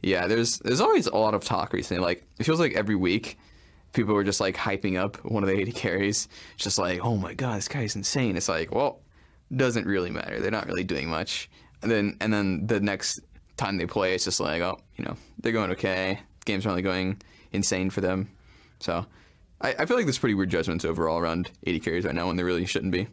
Yeah, there's always a lot of talk recently. Like, it feels like every week people were just like hyping up one of the AD carries, just like, oh my god, this guy's insane. It's like, well, doesn't really matter. They're not really doing much. And then the next time they play, it's just like, oh, they're going okay. Game's really going insane for them. So I feel like there's pretty weird judgments overall around AD carries right now when there really shouldn't be.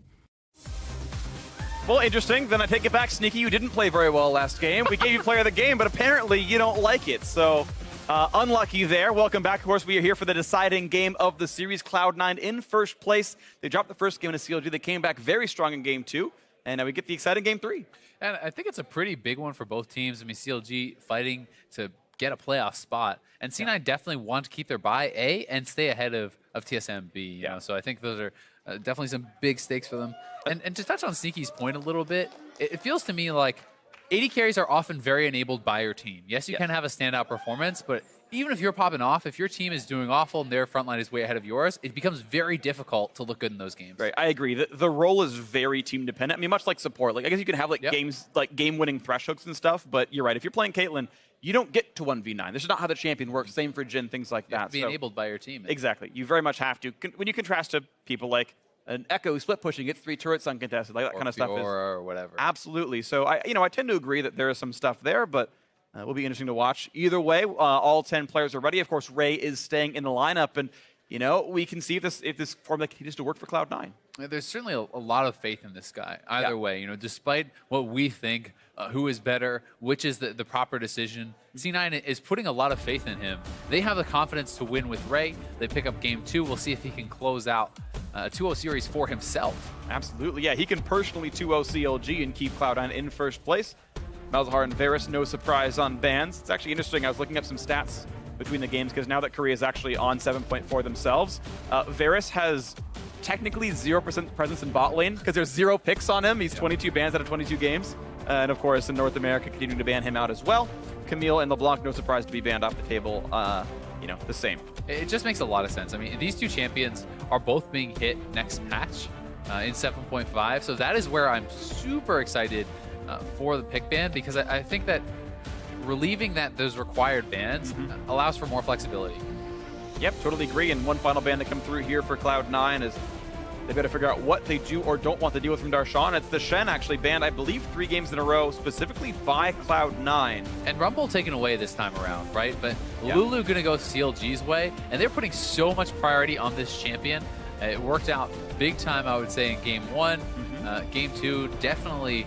Well, interesting. Then I take it back, Sneaky. You didn't play very well last game. We gave you player of the game, but apparently you don't like it. So unlucky there. Welcome back. Of course, we are here for the deciding game of the series. Cloud9 in first place. They dropped the first game in a CLG. They came back very strong in game 2. And now we get the exciting game 3. And I think it's a pretty big one for both teams. I mean, CLG fighting to get a playoff spot. And C9 definitely want to keep their bye, A, and stay ahead of TSM, B. You know? So I think those are definitely some big stakes for them. And to touch on Sneaky's point a little bit, it feels to me like AD carries are often very enabled by your team. Yes, you can have a standout performance, but even if you're popping off, if your team is doing awful and their front line is way ahead of yours, it becomes very difficult to look good in those games. Right, I agree. The role is very team dependent. I mean, much like support. Like, I guess you can have games like game-winning thresh hooks and stuff, but you're right. If you're playing Caitlyn, you don't get to 1v9. This is not how the champion works. Same for Jhin, things like that. You have to be enabled by your team. Exactly. You very much have to. When you contrast to people like an Echo split pushing, gets 3 turrets uncontested, like that kind of stuff. Or whatever. Absolutely. So I tend to agree that there is some stuff there, but it will be interesting to watch. Either way, all 10 players are ready. Of course, Ray is staying in the lineup, and we can see if this formula continues to work for Cloud9. There's certainly a lot of faith in this guy. Either way, despite what we think, who is better, which is the proper decision, C9 is putting a lot of faith in him. They have the confidence to win with Ray. They pick up game 2. We'll see if he can close out a 2-0 series for himself. Absolutely, yeah. He can personally 2-0 CLG and keep Cloud9 in first place. Malzahar and Varus, no surprise on bans. It's actually interesting. I was looking up some stats between the games because now that Korea is actually on 7.4 themselves, Varus has technically 0% presence in bot lane because there's 0 picks on him. He's 22 bans out of 22 games. And of course, in North America, continuing to ban him out as well. Camille and LeBlanc, no surprise to be banned off the table. The same. It just makes a lot of sense. I mean, these two champions are both being hit next patch in 7.5. So that is where I'm super excited for the pick ban, because I think that relieving those required bans allows for more flexibility. Yep, totally agree. And one final ban to come through here for Cloud9 is they better figure out what they do or don't want to deal with from Darshan. It's the Shen actually banned, I believe, 3 games in a row, specifically by Cloud9. And Rumble taken away this time around, right? But Lulu going to go CLG's way, and they're putting so much priority on this champion. It worked out big time, I would say, in game 1. Game 2, definitely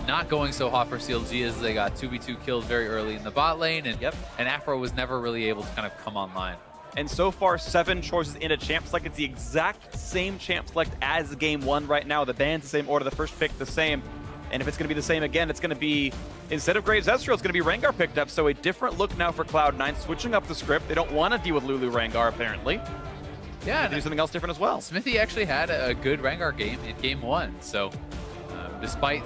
not going so hot for CLG as they got 2v2 kills very early in the bot lane, and Afro was never really able to kind of come online. And so far, 7 choices in a champ select. It's the exact same champ select as game 1 right now. The ban's the same order, the first pick the same. And if it's going to be the same again, it's going to be, instead of Graves Ezreal, it's going to be Rengar picked up. So a different look now for Cloud9, switching up the script. They don't want to deal with Lulu Rengar, apparently. Yeah, do something else different as well. Smithy actually had a good Rengar game in game 1. So despite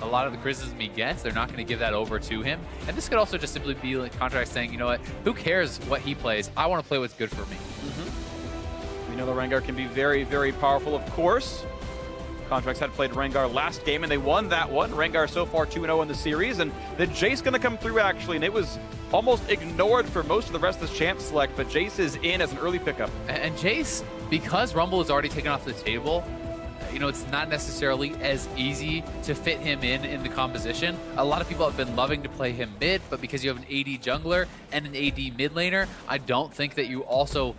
a lot of the criticism he gets, they're not going to give that over to him. And this could also just simply be like Contract saying, you know what, who cares what he plays? I want to play what's good for me. We know the Rengar can be very, very powerful, of course. Contracts had played Rengar last game, and they won that one. Rengar so far 2-0 in the series, and the Jace going to come through, actually, and it was almost ignored for most of the rest of this champ select, but Jace is in as an early pickup. And Jace, because Rumble is already taken off the table, it's not necessarily as easy to fit him in the composition. A lot of people have been loving to play him mid, but because you have an AD jungler and an AD mid laner, I don't think that you also,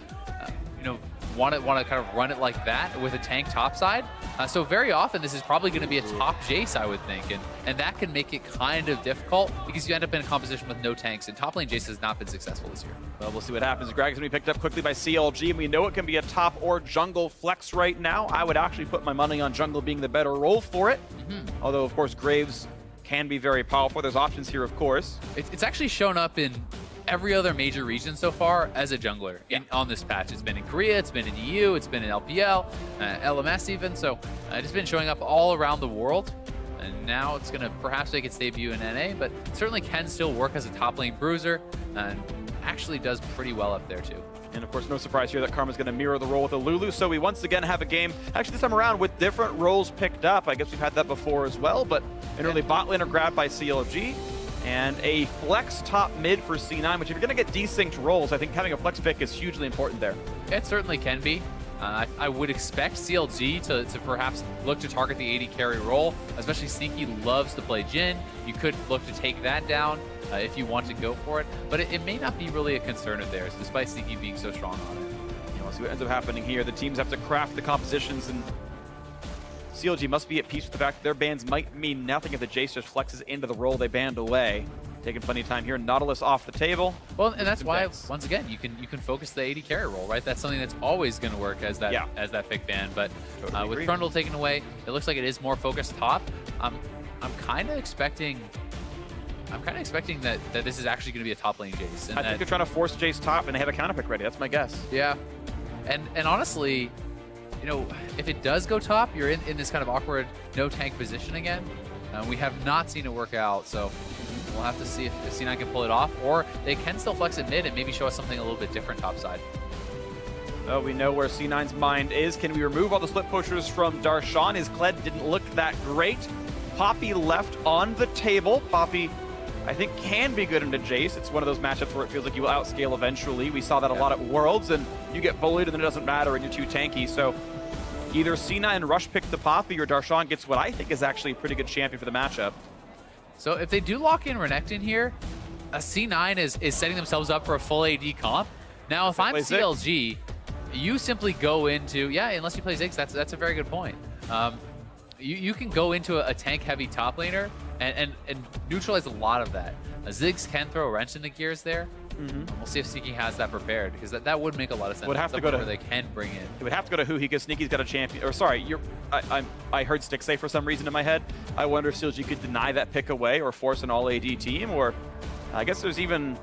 want to kind of run it like that with a tank topside. So very often this is probably going to be a top Jace, I would think, and that can make it kind of difficult because you end up in a composition with no tanks, and top lane Jace has not been successful this year. Well, we'll see what happens. Grag's going to be picked up quickly by CLG, and we know it can be a top or jungle flex right now. I would actually put my money on jungle being the better role for it, although, of course, Graves can be very powerful. There's options here, of course. It's actually shown up in every other major region so far as a jungler on this patch. It's been in Korea, it's been in EU, it's been in LPL, LMS even, so it's been showing up all around the world. And now it's going to perhaps make its debut in NA, but certainly can still work as a top lane bruiser, and actually does pretty well up there too. And of course, no surprise here that Karma's going to mirror the role with the Lulu, so we once again have a game, actually this time around, with different roles picked up. I guess we've had that before as well, but an early bot laner grabbed by CLG. And a flex top mid for C9, which if you're going to get desynced roles, I think having a flex pick is hugely important there. It certainly can be. I would expect CLG to perhaps look to target the AD carry role, especially Sneaky loves to play Jhin. You could look to take that down if you want to go for it, but it may not be really a concern of theirs, despite Sneaky being so strong on it. We'll see what ends up happening here. The teams have to craft the compositions, and CLG must be at peace with the fact that their bans might mean nothing if the Jace just flexes into the role they banned away. Taking plenty of time here. Nautilus off the table. Well, and that's why, once again, you can focus the AD carry role, right? That's something that's always going to work as that pick ban. But with Trundle taken away, it looks like it is more focused top. I'm kind of expecting that this is actually going to be a top lane Jace. And I think they're trying to force Jace top, and they have a counter pick ready. That's my guess. Yeah, and honestly, you know, if it does go top, you're in this kind of awkward no tank position again. We have not seen it work out, so we'll have to see if C9 can pull it off, or they can still flex it mid and maybe show us something a little bit different topside. Oh, we know where C9's mind is. Can we remove all the split pushers from Darshan? His Kled didn't look that great. Poppy left on the table. Poppy, I think, can be good into Jace. It's one of those matchups where it feels like you will outscale eventually. We saw that a lot at Worlds, and you get bullied and then it doesn't matter and you're too tanky. So either C9 rush pick the Poppy or Darshan gets what I think is actually a pretty good champion for the matchup. So if they do lock in Renekton here, a C9 is setting themselves up for a full AD comp. Now, if I'm CLG, you simply go into, unless you play Ziggs, that's a very good point. You can go into a tank-heavy top laner and neutralize a lot of that. Ziggs can throw a wrench in the gears there. We'll see if Sneaky has that prepared, because that would make a lot of sense. Would have to go to where they can bring in. It would have to go to Huhi, because Sneaky's got a champion. Or sorry, I heard Stick say for some reason in my head. I wonder if CLG could deny that pick away or force an all AD team, or I guess there's even,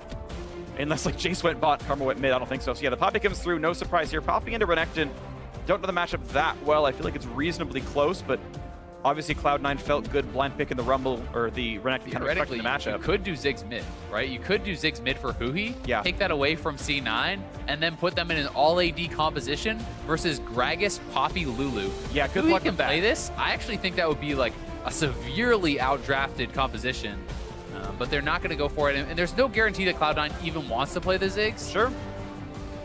unless like Jace went bot, Karma went mid. I don't think so. So yeah, the Poppy comes through. No surprise here. Popping into Renekton. Don't know the matchup that well. I feel like it's reasonably close, but obviously Cloud9 felt good blind pick in the Rumble, or the Renekton kind of respecting the matchup. You could do Ziggs mid, right? You could do Ziggs mid for Huhi, take that away from C9, and then put them in an all AD composition versus Gragas, Poppy, Lulu. Yeah, good Huhi luck can with that. play this. I actually think that would be like a severely outdrafted composition, but they're not going to go for it. And there's no guarantee that Cloud9 even wants to play the Ziggs. Sure.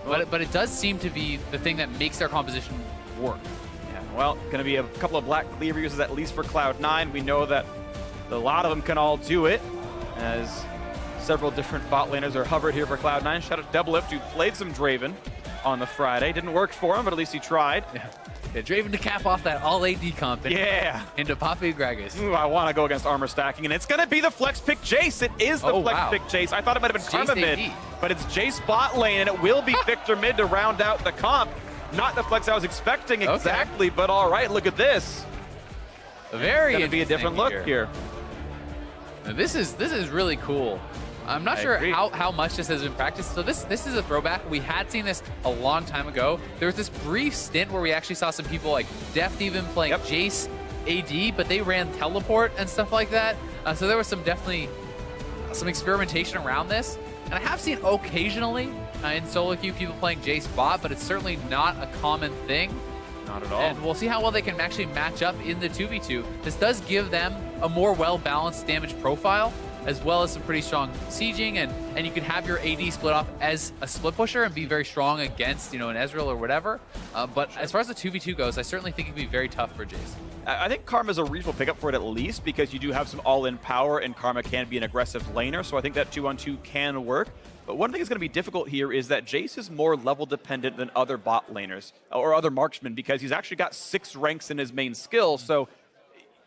But it does seem to be the thing that makes their composition work. Well, going to be a couple of black cleaver uses, at least for Cloud9. We know that a lot of them can all do it, as several different bot laners are hovered here for Cloud9. Shout out to Doublelift, who played some Draven on the Friday. Didn't work for him, but at least he tried. Yeah, Draven to cap off that all AD comp into Poppy and Gragas. Ooh, I want to go against armor stacking, and it's going to be the flex pick Jace. It is the flex pick Jace. I thought it might have been Karma mid, but it's Jace bot lane, and it will be Victor mid to round out the comp. Not the flex I was expecting exactly, but all right, look at this. Very going to be a different look here. Now, this is really cool. I'm not sure how much this has been practiced. So this is a throwback. We had seen this a long time ago. There was this brief stint where we actually saw some people like Deft even playing Jace AD, but they ran teleport and stuff like that. So there was definitely some experimentation around this. And I have seen occasionally in solo queue people playing Jace bot, but it's certainly not a common thing. Not at all. And we'll see how well they can actually match up in the 2v2. This does give them a more well-balanced damage profile, as well as some pretty strong sieging, and you can have your AD split off as a split pusher and be very strong against, an Ezreal or whatever. But as far as the 2v2 goes, I certainly think it'd be very tough for Jace. I think Karma's a reasonable pickup for it, at least, because you do have some all-in power, and Karma can be an aggressive laner, so I think that 2-on-2 can work. But one thing that's going to be difficult here is that Jace is more level dependent than other bot laners or other marksmen, because he's actually got 6 ranks in his main skill. So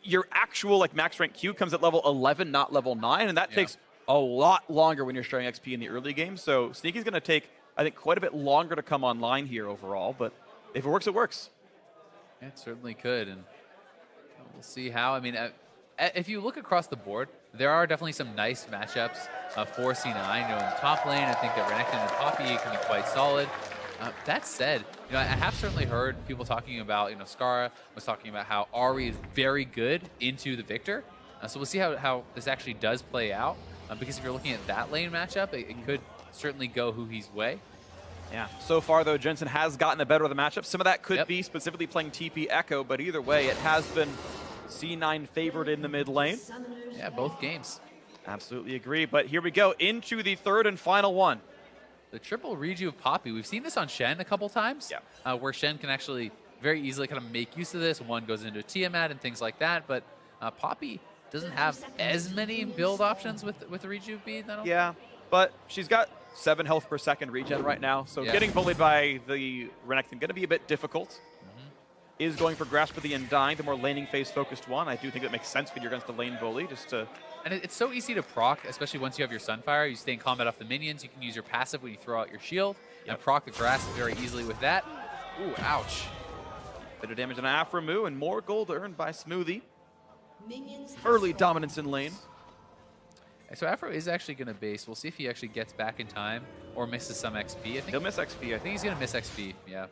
your actual max rank Q comes at level 11, not level 9, and that takes a lot longer when you're sharing XP in the early game. So Sneaky's going to take, I think, quite a bit longer to come online here overall. But if it works, it works. It certainly could, and we'll see how. I mean, if you look across the board, there are definitely some nice matchups for C9. In the top lane, I think that Renekton and Poppy can be quite solid. That said, I have certainly heard people talking about, Skara was talking about how Ahri is very good into the Victor. So we'll see how this actually does play out. Because if you're looking at that lane matchup, it could certainly go Huhi's way. Yeah. So far, though, Jensen has gotten the better of the matchup. Some of that could be specifically playing TP Echo, but either way, it has been C9 favored in the mid lane. Yeah, both games. Absolutely agree. But here we go into the third and final one. The triple reju of Poppy. We've seen this on Shen a couple times, where Shen can actually very easily kind of make use of this. One goes into a Tiamat and things like that, but Poppy doesn't have as many build options with the reju bead. Yeah, but she's got 7 health per second regen right now, so getting bullied by the Renekton going to be a bit difficult. Is going for Grasp of the Undying, the more laning phase focused one. I do think it makes sense when you're against the lane bully, just to... And it's so easy to proc, especially once you have your Sunfire. You stay in combat off the minions. You can use your passive when you throw out your shield and proc the Grasp very easily with that. Ooh, ouch. Bit of damage on Aframu and more gold earned by Smoothie. Early dominance in lane. So Afro is actually going to base. We'll see if he actually gets back in time or misses some XP. I think he'll miss XP. I think he's going to miss XP, yeah.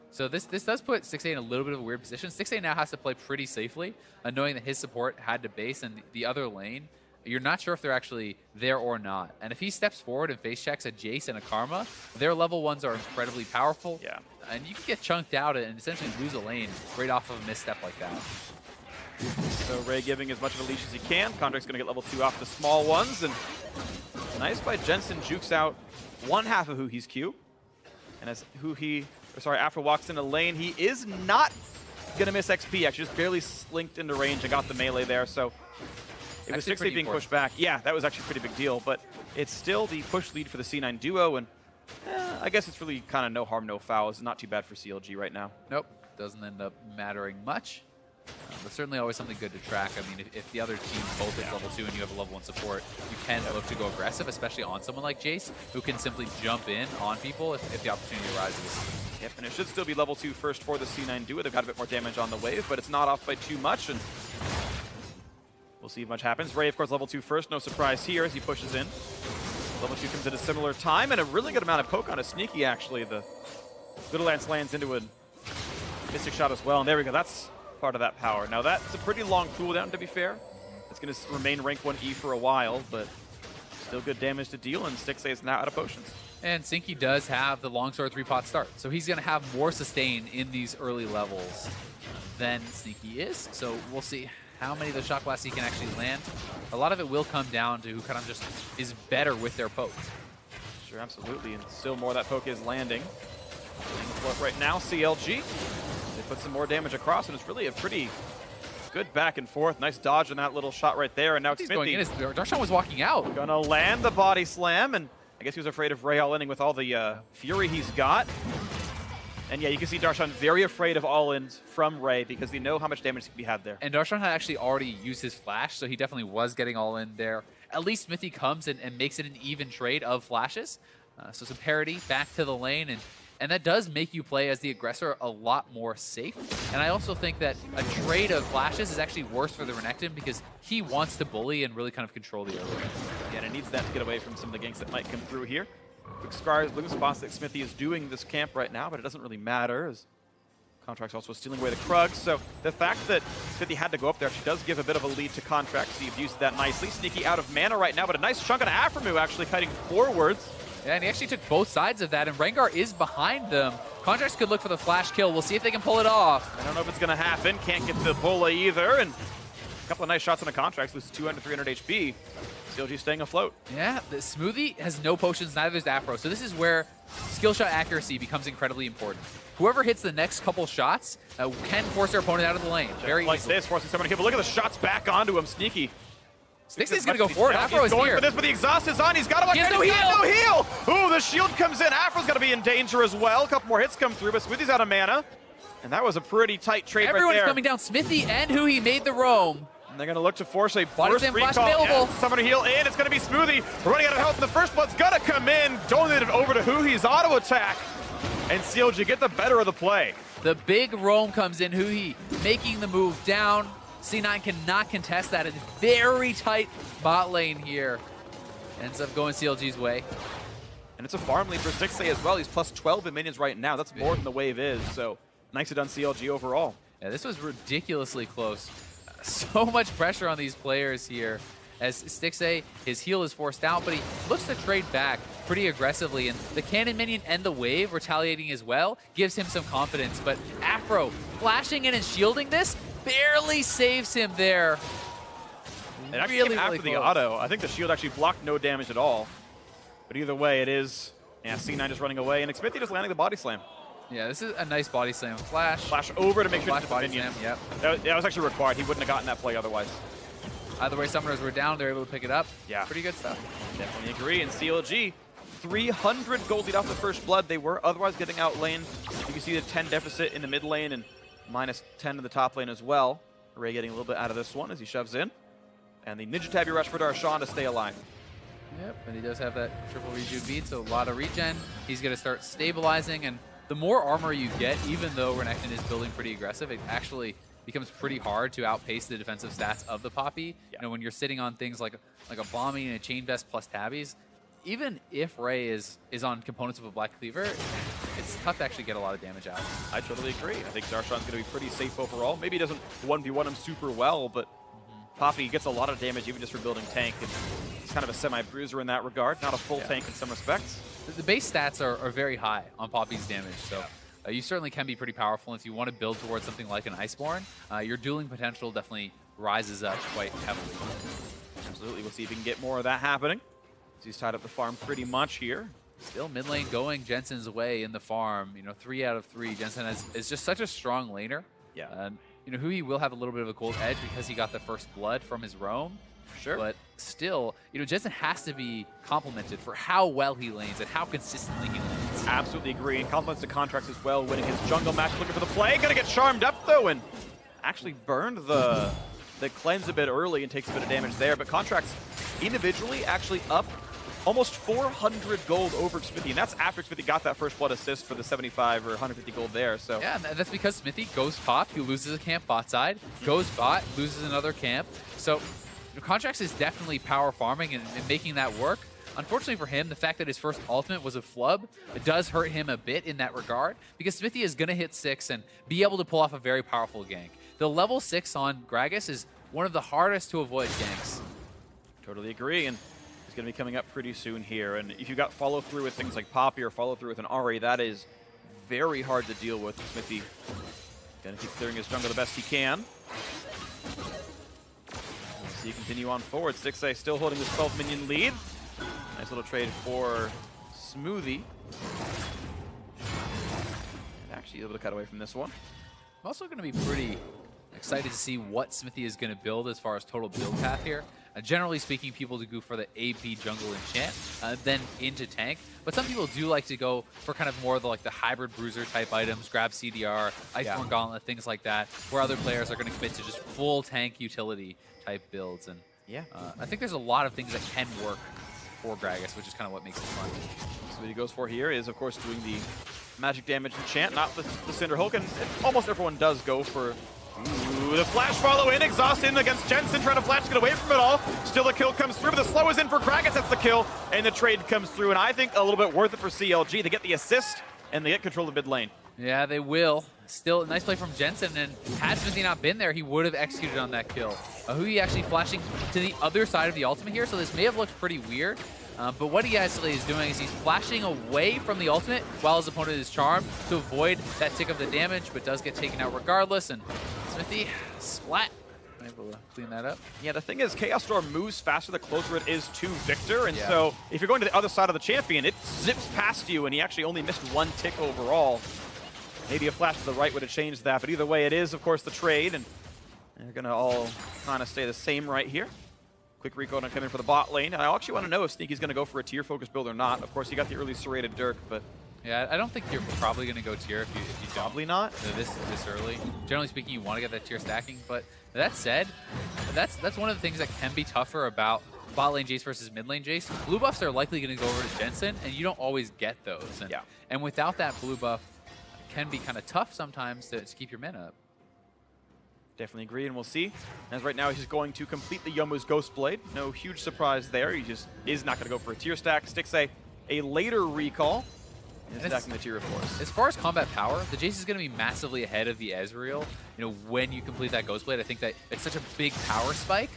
So this does put 6A in a little bit of a weird position. 6A now has to play pretty safely, knowing that his support had to base and the other lane, you're not sure if they're actually there or not. And if he steps forward and face checks a Jace and a Karma, their level 1s are incredibly powerful. Yeah. And you can get chunked out and essentially lose a lane right off of a misstep like that. So Ray giving as much of a leash as he can. Contract's going to get level 2 off the small ones. And nice by Jensen, jukes out one half of Huhi's Q. And as Afro walks into lane, he is not going to miss XP. Actually, just barely slinked into range and got the melee there. So it was 6A being pushed back. Yeah, that was actually a pretty big deal. But it's still the push lead for the C9 duo. And I guess it's really kind of no harm, no foul. It's not too bad for CLG right now. Nope, doesn't end up mattering much. But certainly always something good to track. I mean, if the other team both is level 2 and you have a level 1 support, you can look to go aggressive, especially on someone like Jace, who can simply jump in on people if the opportunity arises. Yep, and it should still be level 2 first for the C9 duo. They've got a bit more damage on the wave, but it's not off by too much, and we'll see if much happens. Ray, of course, level 2 first. No surprise here as he pushes in. Level 2 comes at a similar time, and a really good amount of poke on a Sneaky, actually. The Little Lance lands into a Mystic Shot as well, and there we go. That's part of that power. Now that's a pretty long cooldown, to be fair. It's going to remain rank 1E for a while, but still good damage to deal, and 6A is now out of potions. And Sinky does have the longsword 3-pot start, so he's going to have more sustain in these early levels than Sneaky is. So we'll see how many of those shot blasts he can actually land. A lot of it will come down to who kind of just is better with their poke. Sure, absolutely, and still more of that poke is landing. Playing afloat right now, CLG. They put some more damage across, and it's really a pretty good back and forth. Nice dodge on that little shot right there, and now he's going in. Darshan was walking out. Gonna land the body slam, and I guess he was afraid of Ray all-inning with all the fury he's got. And yeah, you can see Darshan very afraid of all-ins from Ray because they know how much damage can be had there. And Darshan had actually already used his flash, so he definitely was getting all-in there. At least Smithy comes and makes it an even trade of flashes. So some parity back to the lane, and that does make you play as the aggressor a lot more safe. And I also think that a trade of flashes is actually worse for the Renekton because he wants to bully and really kind of control the early game. Yeah, and it needs that to get away from some of the ganks that might come through here. Quick scars, look at the spots that Smithy is doing this camp right now, but it doesn't really matter as Contract's also stealing away the Krugs. So the fact that Smithy had to go up there actually does give a bit of a lead to Contract. So you've used that nicely. Sneaky out of mana right now, but a nice chunk on Aframu actually kiting forwards. Yeah, and he actually took both sides of that, and Rengar is behind them. Contracts could look for the flash kill. We'll see if they can pull it off. I don't know if it's going to happen. Can't get the pull either, and a couple of nice shots on the Contracts. Loses 200, 300 HP. CLG staying afloat. Yeah, the Smoothie has no potions, neither does Afro. So this is where skill shot accuracy becomes incredibly important. Whoever hits the next couple shots can force their opponent out of the lane. Very like easily. This, forcing someone to kill. But look at the shots back onto him. Sneaky. Stixie's going to go forward. Afro is going here. For this, but the exhaust is on. He's got to watch. He has no heal. No heal. Ooh, the shield comes in. Afro's going to be in danger as well. A couple more hits come through, but Smithy's out of mana. And that was a pretty tight trade Everyone's right there. coming down. Smithy and Huhi made the roam. And they're going to look to force a Body burst slam flash recall. available. Yeah, someone to heal in. It's going to be Smoothie. We're running out of health, and the first blood's going to come in. Donated over to Huhi's auto attack. And CLG get the better of the play. The big roam comes in. Huhi making the move down. C9 cannot contest that. It's very tight bot lane here. Ends up going CLG's way. And it's a farm lead for 6A as well. He's plus 12 in minions right now. That's more than the wave is. So nicely done CLG overall. Yeah, this was ridiculously close. So much pressure on these players here. As Stixay, his heal is forced out, but he looks to trade back pretty aggressively. And the cannon minion and the wave retaliating as well gives him some confidence. But Afro flashing in and shielding this barely saves him there. It actually really, came after really the close. auto. I think the shield actually blocked no damage at all. But either way, it is. Yeah, C9 just running away, and Xmithie just landing the body slam. Yeah, this is a nice body slam. Flash. Flash over to make sure Flash to body minions. slam, yep. That was actually required. He wouldn't have gotten that play otherwise. Either way, summoners were down. They're able to pick it up. Yeah. Pretty good stuff. Definitely agree. And CLG, 300 gold lead off the first blood. They were otherwise getting out lane. You can see the 10 deficit in the mid lane and minus 10 in the top lane as well. Ray getting a little bit out of this one as he shoves in. And the Ninja Tabby rush for Darshan to stay alive. Yep, and he does have that triple rejuve beat, so a lot of regen. He's going to start stabilizing, and the more armor you get, even though Renekton is building pretty aggressive, it actually becomes pretty hard to outpace the defensive stats of the Poppy. Yeah. You know, when you're sitting on things like a bombing and a chain vest plus tabbies, even if Ray is on components of a Black Cleaver, it's tough to actually get a lot of damage out. I totally agree. I think Darshan's going to be pretty safe overall. Maybe he doesn't 1v1 him super well, but Poppy gets a lot of damage even just for building tank. And he's kind of a semi-bruiser in that regard, not a full tank in some respects. The base stats are very high on Poppy's damage, so you certainly can be pretty powerful. If you want to build towards something like an Iceborne, your dueling potential definitely rises up quite heavily. Absolutely. We'll see if we can get more of that happening. He's tied up the farm pretty much here. Still mid lane going Jensen's way in the farm. You know, 3 out of 3. Jensen is just such a strong laner. Yeah. You know, Hui will have a little bit of a cold edge because he got the first blood from his roam. Sure. But still, you know, Jensen has to be complimented for how well he lanes and how consistently he lanes. Absolutely agree. And compliments to Contracts as well, winning his jungle match, looking for the play. Gonna get charmed up though, and actually burned the cleanse a bit early and takes a bit of damage there. But Contracts individually actually up almost 400 gold over Xmithie, and that's after Xmithie got that first blood assist for the 75 or 150 gold there. So yeah, and that's because Xmithie goes top, he loses a camp bot side, goes bot, loses another camp. So you know, Contracts is definitely power farming and making that work. Unfortunately for him, the fact that his first ultimate was a flub, it does hurt him a bit in that regard, because Xmithie is going to hit 6 and be able to pull off a very powerful gank. The level 6 on Gragas is one of the hardest to avoid ganks. totally agree. And going to be coming up pretty soon here, and if you got follow through with things like Poppy or follow through with an Ahri, that is very hard to deal with. Xmithie gonna keep clearing his jungle the best he can. We'll see continue on forward. Stixxay still holding this 12 minion lead. Nice little trade for Smoothie. Actually able to cut away from this one. I'm also going to be pretty excited to see what Xmithie is going to build as far as total build path here. Generally speaking, people do go for the AP jungle enchant, then into tank. But some people do like to go for kind of more of the hybrid bruiser type items, grab CDR, Iceborne Gauntlet, things like that, where other players are going to commit to just full tank utility type builds. And yeah, I think there's a lot of things that can work for Gragas, which is kind of what makes it fun. So what he goes for here is, of course, doing the magic damage enchant, not the Cinder Hulk, and almost everyone does go for. Ooh, the flash follow in, exhaust in against Jensen, trying to flash get away from it all. Still the kill comes through, but the slow is in for Gragas, that's the kill, and the trade comes through, and I think a little bit worth it for CLG. They get the assist, and they get control of mid lane. Yeah, they will. Still, a nice play from Jensen, and had Xmithie not been there, he would have executed on that kill. Hui actually flashing to the other side of the ultimate here, so this may have looked pretty weird. But what he actually is doing is he's flashing away from the ultimate while his opponent is charmed to avoid that tick of the damage, but does get taken out regardless. And Xmithie, splat. Able to clean that up. Yeah, the thing is, Chaos Storm moves faster the closer it is to Victor, and so if you're going to the other side of the champion, it zips past you, and he actually only missed 1 tick overall. Maybe a flash to the right would have changed that, but either way, it is, of course, the trade, and they're going to all kind of stay the same right here. Quick Rico to come in for the bot lane. And I actually want to know if Sneaky's going to go for a tier-focused build or not. Of course, you got the early serrated Dirk, but... Yeah, I don't think you're probably going to go tier if you don't. Probably not. This early. Generally speaking, you want to get that tier stacking. But that said, that's one of the things that can be tougher about bot lane Jace versus mid lane Jace. Blue buffs are likely going to go over to Jensen, and you don't always get those. And without that blue buff, it can be kind of tough sometimes to keep your mana up. Definitely agree, and we'll see. As right now, he's just going to complete the Youmuu's Ghost Blade. No huge surprise there. He just is not going to go for a tier stack. Stixxay a later recall. And stacking the tier, of course. As far as combat power, the Jace is going to be massively ahead of the Ezreal. You know, when you complete that Ghost Blade, I think that it's such a big power spike.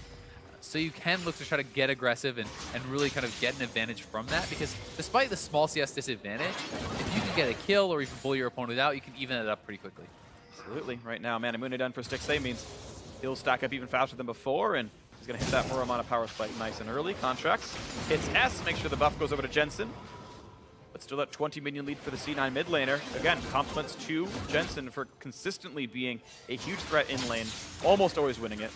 So you can look to try to get aggressive and really kind of get an advantage from that, because despite the small CS disadvantage, if you can get a kill or even pull your opponent out, you can even it up pretty quickly. Absolutely. Right now, Mana Moon done for Stixxay means he'll stack up even faster than before, and He's going to hit that Muramana power spike nice and early. Contracts. Hits S, make sure the buff goes over to Jensen. But still that 20 minion lead for the C9 mid laner. Again, compliments to Jensen for consistently being a huge threat in lane, almost always winning it.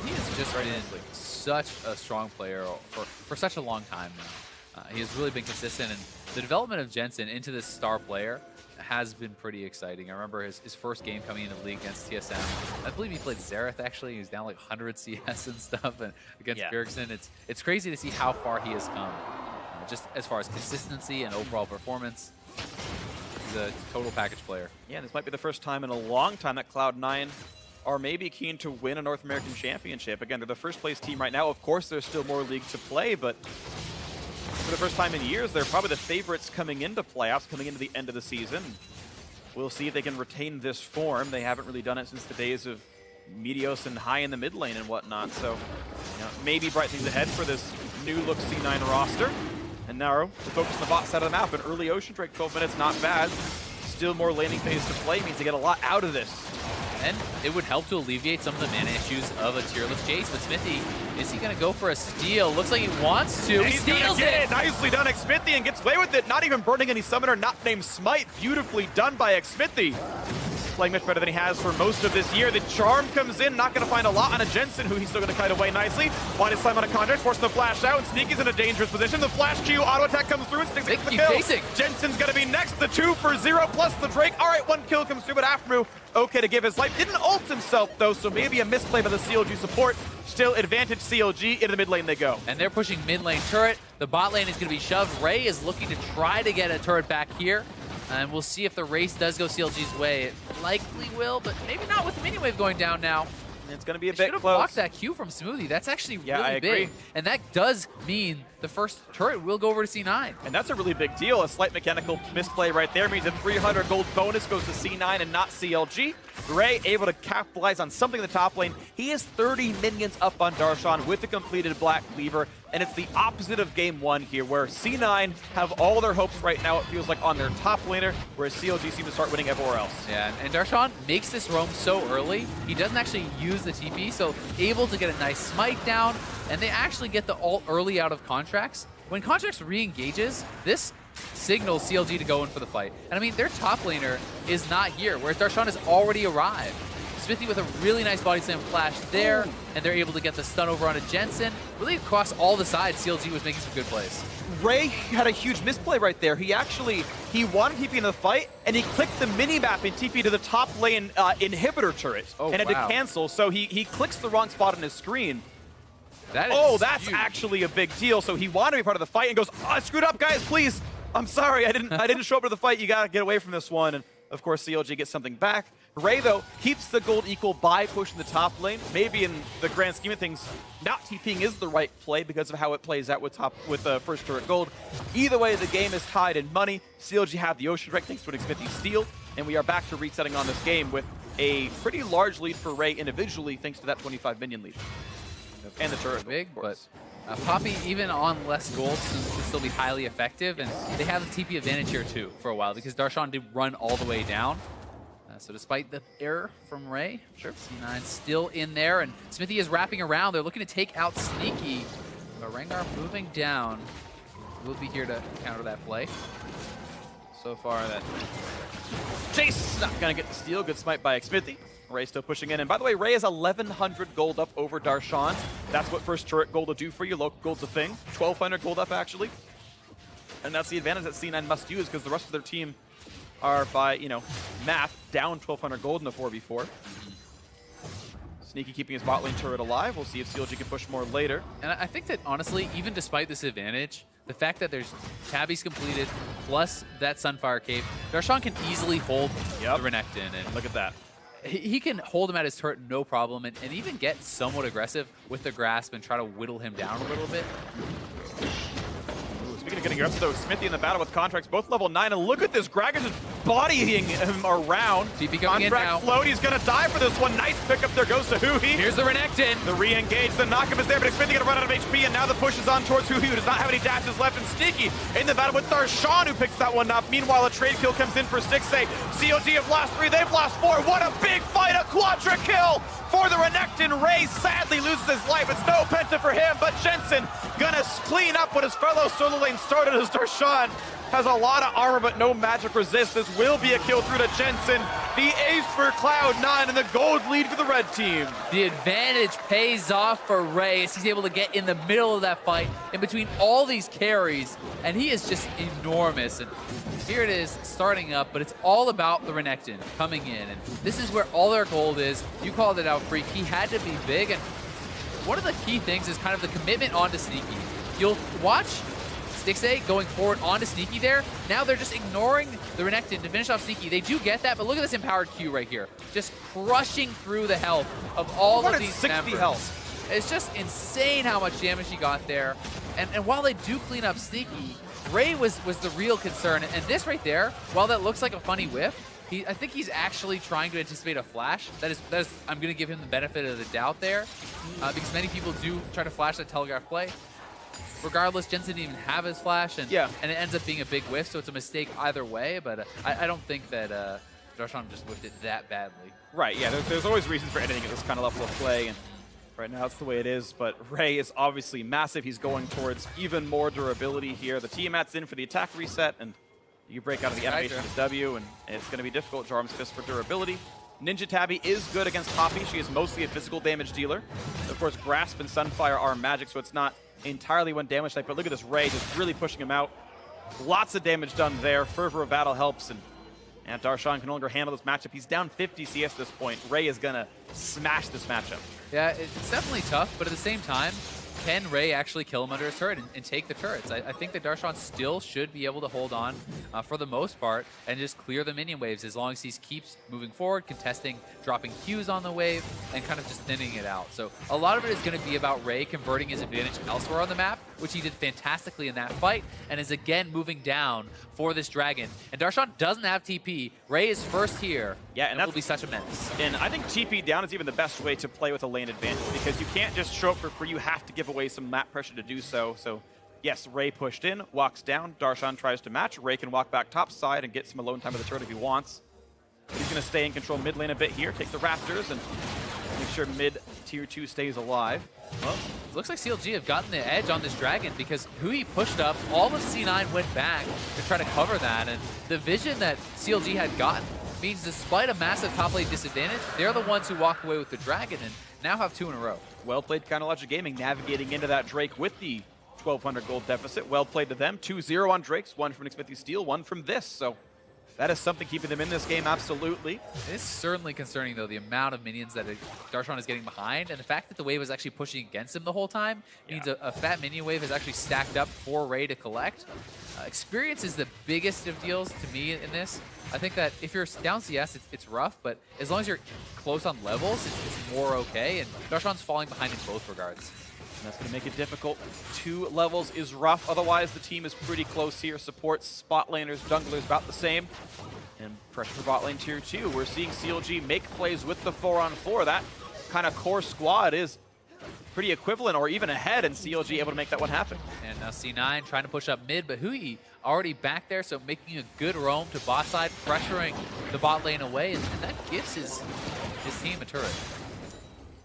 He has just been such a strong player for such a long time now. He has really been consistent, and the development of Jensen into this star player has been pretty exciting. I remember his first game coming into the league against TSM. I believe he played Xerath, actually. He was down like 100 CS and stuff, and against Bjergsen. It's crazy to see how far he has come, just as far as consistency and overall performance. He's a total package player. Yeah, this might be the first time in a long time that Cloud9 are maybe keen to win a North American Championship. Again, they're the first place team right now. Of course, there's still more league to play, but for the first time in years, they're probably the favorites coming into playoffs, coming into the end of the season. We'll see if they can retain this form. They haven't really done it since the days of Meteos and high in the mid lane and whatnot. So, maybe bright things ahead for this new look C9 roster. And now, to focus on the bot side of the map, an early Ocean Drake, 12 minutes, not bad. Still more laning phase to play, means they get a lot out of this. And it would help to alleviate some of the mana issues of a tierless Jace. But Smithy, is he going to go for a steal? Looks like he wants to. He steals it! Nicely done, Xmithy, and gets away with it. Not even burning any summoner, not named Smite. Beautifully done by Xmithy. Playing much better than he has for most of this year. The charm comes in, not going to find a lot on a Jensen, who he's still going to kite away nicely. Wide slam on a contract, forcing the flash out, and Sneaky's in a dangerous position. The flash Q auto attack comes through, and Sneaky gets the kill. Jensen's going to be next, the 2 for 0, plus the Drake. All right, 1 kill comes through, but Afmu okay to give his life. Didn't ult himself, though, so maybe a misplay by the CLG support. Still advantage CLG, into the mid lane they go. And they're pushing mid lane turret. The bot lane is going to be shoved. Ray is looking to try to get a turret back here. And we'll see if the race does go CLG's way. It likely will, but maybe not with the mini wave going down now. It's going to be a bit should have close. blocked that Q from Smoothie. That's actually really big. Agree. And that does mean the first turret will go over to C9. And that's a really big deal. A slight mechanical misplay right there means a 300 gold bonus goes to C9 and not CLG. Ray able to capitalize on something in the top lane. He has 30 minions up on Darshan with the completed Black Cleaver. And it's the opposite of game 1 here, where C9 have all their hopes right now, it feels like, on their top laner, whereas CLG seem to start winning everywhere else. Yeah, and Darshan makes this roam so early, he doesn't actually use the TP, so able to get a nice smite down, and they actually get the ult early out of Contracts. When Contracts re-engages, this signals CLG to go in for the fight. And I mean, their top laner is not here, whereas Darshan has already arrived. Smithy with a really nice body slam flash there, and they're able to get the stun over onto Jensen. Really across all the sides, CLG was making some good plays. Ray had a huge misplay right there. He wanted TP in the fight, and he clicked the mini-map and TP to the top lane inhibitor turret, and had to cancel, so he clicks the wrong spot on his screen. That's huge. Actually a big deal. So he wanted to be part of the fight and goes, oh, I screwed up, guys, please. I'm sorry, I didn't show up to the fight. You gotta get away from this one. And of course, CLG gets something back. Ray, though, keeps the gold equal by pushing the top lane. Maybe in the grand scheme of things, not TPing is the right play because of how it plays out with first turret gold. Either way, the game is tied in money. CLG have the Ocean Drake thanks to an Xmithy steal, and we are back to resetting on this game with a pretty large lead for Ray individually thanks to that 25 minion lead. And the turret big, but Poppy, even on less gold, can still be highly effective, and they have the TP advantage here too for a while because Darshan did run all the way down. So despite the error from Ray, C9 still in there, and Smithy is wrapping around. They're looking to take out Sneaky, but Rengar moving down will be here to counter that play. So far, that Jace not gonna get the steal. Good smite by Xmithy. Ray still pushing in. And by the way, Ray is 1,100 gold up over Darshan. That's what first turret gold will do for you. Local gold's a thing. 1,200 gold up, actually. And that's the advantage that C9 must use because the rest of their team are, by, math, down 1,200 gold in the 4v4. Sneaky keeping his bot lane turret alive. We'll see if CLG can push more later. And I think that, honestly, even despite this advantage, the fact that there's Tabby's completed, plus that Sunfire Cape, Darshan can easily hold the Renekton. And look at that. He can hold him at his turret, no problem, and even get somewhat aggressive with the grasp and try to whittle him down a little bit. Speaking of getting aggressive, though, Smithy in the battle with Contracts, both level 9, and look at this. Gragas is bodying him around. TP coming in now. Contract float, he's gonna die for this one. Nice pickup there goes to Huhi. Here's the Renekton. The re-engage, the knockup is there, but Xfinity gonna run out of HP, and now the push is on towards Huhi, who does not have any dashes left, and Sneaky in the battle with Darshan, who picks that one up. Meanwhile, a trade kill comes in for Stixxay. COD have lost 3, they've lost 4. What a big fight, a quadra kill for the Renekton. Ray sadly loses his life. It's no penta for him, but Jensen gonna clean up what his fellow solo lane started as Darshan has a lot of armor, but no magic resist. This will be a kill through to Jensen. The ace for Cloud9 and the gold lead for the red team. The advantage pays off for Ray as he's able to get in the middle of that fight in between all these carries, and he is just enormous. And here it is starting up, but it's all about the Renekton coming in, and this is where all their gold is. You called it out, Freak. He had to be big, and one of the key things is kind of the commitment onto Sneaky. You'll watch Stixxay going forward onto Sneaky there. Now they're just ignoring the Renekton to finish off Sneaky. They do get that, but look at this empowered Q right here. Just crushing through the health of all of these 60 members. health. It's just insane how much damage he got there. And while they do clean up Sneaky, Ray was the real concern. And this right there, while that looks like a funny whiff, I think he's actually trying to anticipate a flash. That is I'm going to give him the benefit of the doubt there, because many people do try to flash that telegraph play. Regardless, Jensen didn't even have his flash, and it ends up being a big whiff, so it's a mistake either way, but I don't think that Darshan just whiffed it that badly. Right, yeah, there's always reasons for anything at this kind of level of play, and right now it's the way it is, but Ray is obviously massive. He's going towards even more durability here. The Tiamat's in for the attack reset, and you break out of the animation of W, and it's going to be difficult. Jarm's Fist for durability. Ninja Tabby is good against Poppy. She is mostly a physical damage dealer. Of course, Grasp and Sunfire are magic, so it's not entirely one damage type, but look at this Ray just really pushing him out. Lots of damage done there. Fervor of Battle helps, and Darshan can no longer handle this matchup. He's down 50 CS at this point. Ray is going to smash this matchup. Yeah, it's definitely tough, but at the same time, can Ray actually kill him under his turret and take the turrets? I think that Darshan still should be able to hold on for the most part and just clear the minion waves as long as he keeps moving forward, contesting, dropping Qs on the wave, and kind of just thinning it out. So a lot of it is going to be about Ray converting his advantage elsewhere on the map, which he did fantastically in that fight, and is again moving down for this dragon. And Darshan doesn't have TP. Ray is first here. Yeah, and that will be such a menace. And I think TP down is even the best way to play with a lane advantage, because you can't just show up for free. You have to give away some map pressure to do so. So yes, Ray pushed in, walks down. Darshan tries to match. Ray can walk back top side and get some alone time with the turret if he wants. He's going to stay and control mid lane a bit here, take the Raptors, and make sure mid tier 2 stays alive. Well, it looks like CLG have gotten the edge on this dragon because Hui pushed up, all of C9 went back to try to cover that, and the vision that CLG had gotten means despite a massive top lane disadvantage, they're the ones who walk away with the dragon and now have 2 in a row. Well played, Logic Gaming, navigating into that Drake with the 1,200 gold deficit. Well played to them. 2-0 on Drakes, 1 from Xfinity Steel, 1 from this. So that is something keeping them in this game, absolutely. It is certainly concerning, though, the amount of minions that Darshan is getting behind, and the fact that the wave is actually pushing against him the whole time means a fat minion wave is actually stacked up for Ray to collect. Experience is the biggest of deals to me in this. I think that if you're down CS, it's rough, but as long as you're close on levels, it's more okay, and Darshan's falling behind in both regards. And that's going to make it difficult. 2 levels is rough. Otherwise, the team is pretty close here. Supports, spot laners, junglers about the same. And pressure for bot lane tier 2. We're seeing CLG make plays with the 4-on-4. That kind of core squad is pretty equivalent or even ahead, and CLG able to make that one happen. And now C9 trying to push up mid, but Hui already back there, so making a good roam to bot side, pressuring the bot lane away, and that gives his team a turret.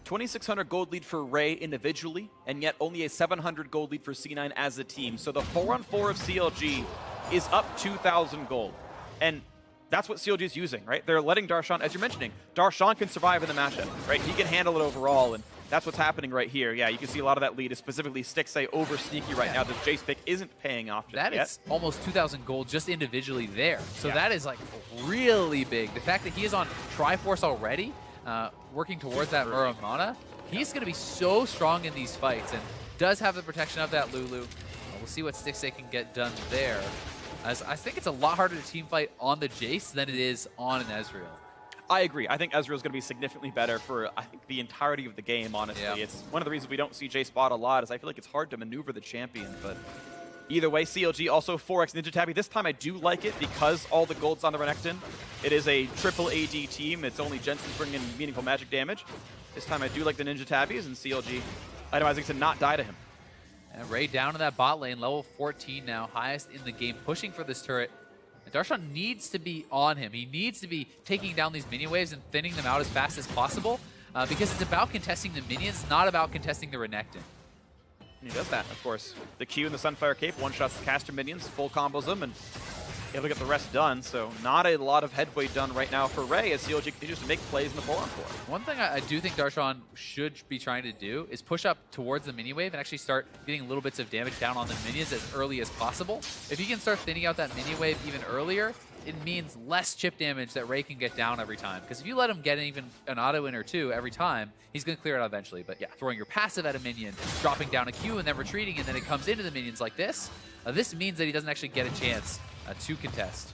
2,600 gold lead for Ray individually, and yet only a 700 gold lead for C9 as a team. So the 4-on-4 of CLG is up 2,000 gold. And that's what CLG is using, right? They're letting Darshan, as you're mentioning, Darshan can survive in the matchup, right? He can handle it overall, and that's what's happening right here. Yeah, you can see a lot of that lead is specifically Stixxay over Sneaky right now. This Jace pick isn't paying off just yet. That is almost 2,000 gold just individually there. So that is like really big. The fact that he is on Triforce already, working towards that Muramana, he's going to be so strong in these fights and does have the protection of that Lulu. We'll see what Stixxay can get done there. As I think it's a lot harder to team fight on the Jace than it is on an Ezreal. I agree. I think Ezreal's going to be significantly better for, I think, the entirety of the game, honestly. Yeah. It's one of the reasons we don't see Jace bot a lot is I feel like it's hard to maneuver the champion, but Either way, CLG also 4x Ninja Tabby. This time I do like it because all the gold's on the Renekton. It is a triple AD team. It's only Jensen bringing in meaningful magic damage. This time I do like the Ninja Tabbies, and CLG itemizing to not die to him. And Ray down to that bot lane, level 14 now, highest in the game, pushing for this turret. And Darshan needs to be on him. He needs to be taking down these minion waves and thinning them out as fast as possible, because it's about contesting the minions, not about contesting the Renekton. And he does that, of course. The Q and the Sunfire Cape one-shots the caster minions, full combos them, and able to get the rest done. So not a lot of headway done right now for Ray as CLG continues to make plays in the 4-on-4. One thing I do think Darshan should be trying to do is push up towards the mini wave and actually start getting little bits of damage down on the minions as early as possible. If he can start thinning out that mini wave even earlier, it means less chip damage that Ray can get down every time. Because if you let him get even an auto in or two every time, he's going to clear it out eventually. But yeah, throwing your passive at a minion, dropping down a Q and then retreating, and then it comes into the minions like this, this means that he doesn't actually get a chance to contest.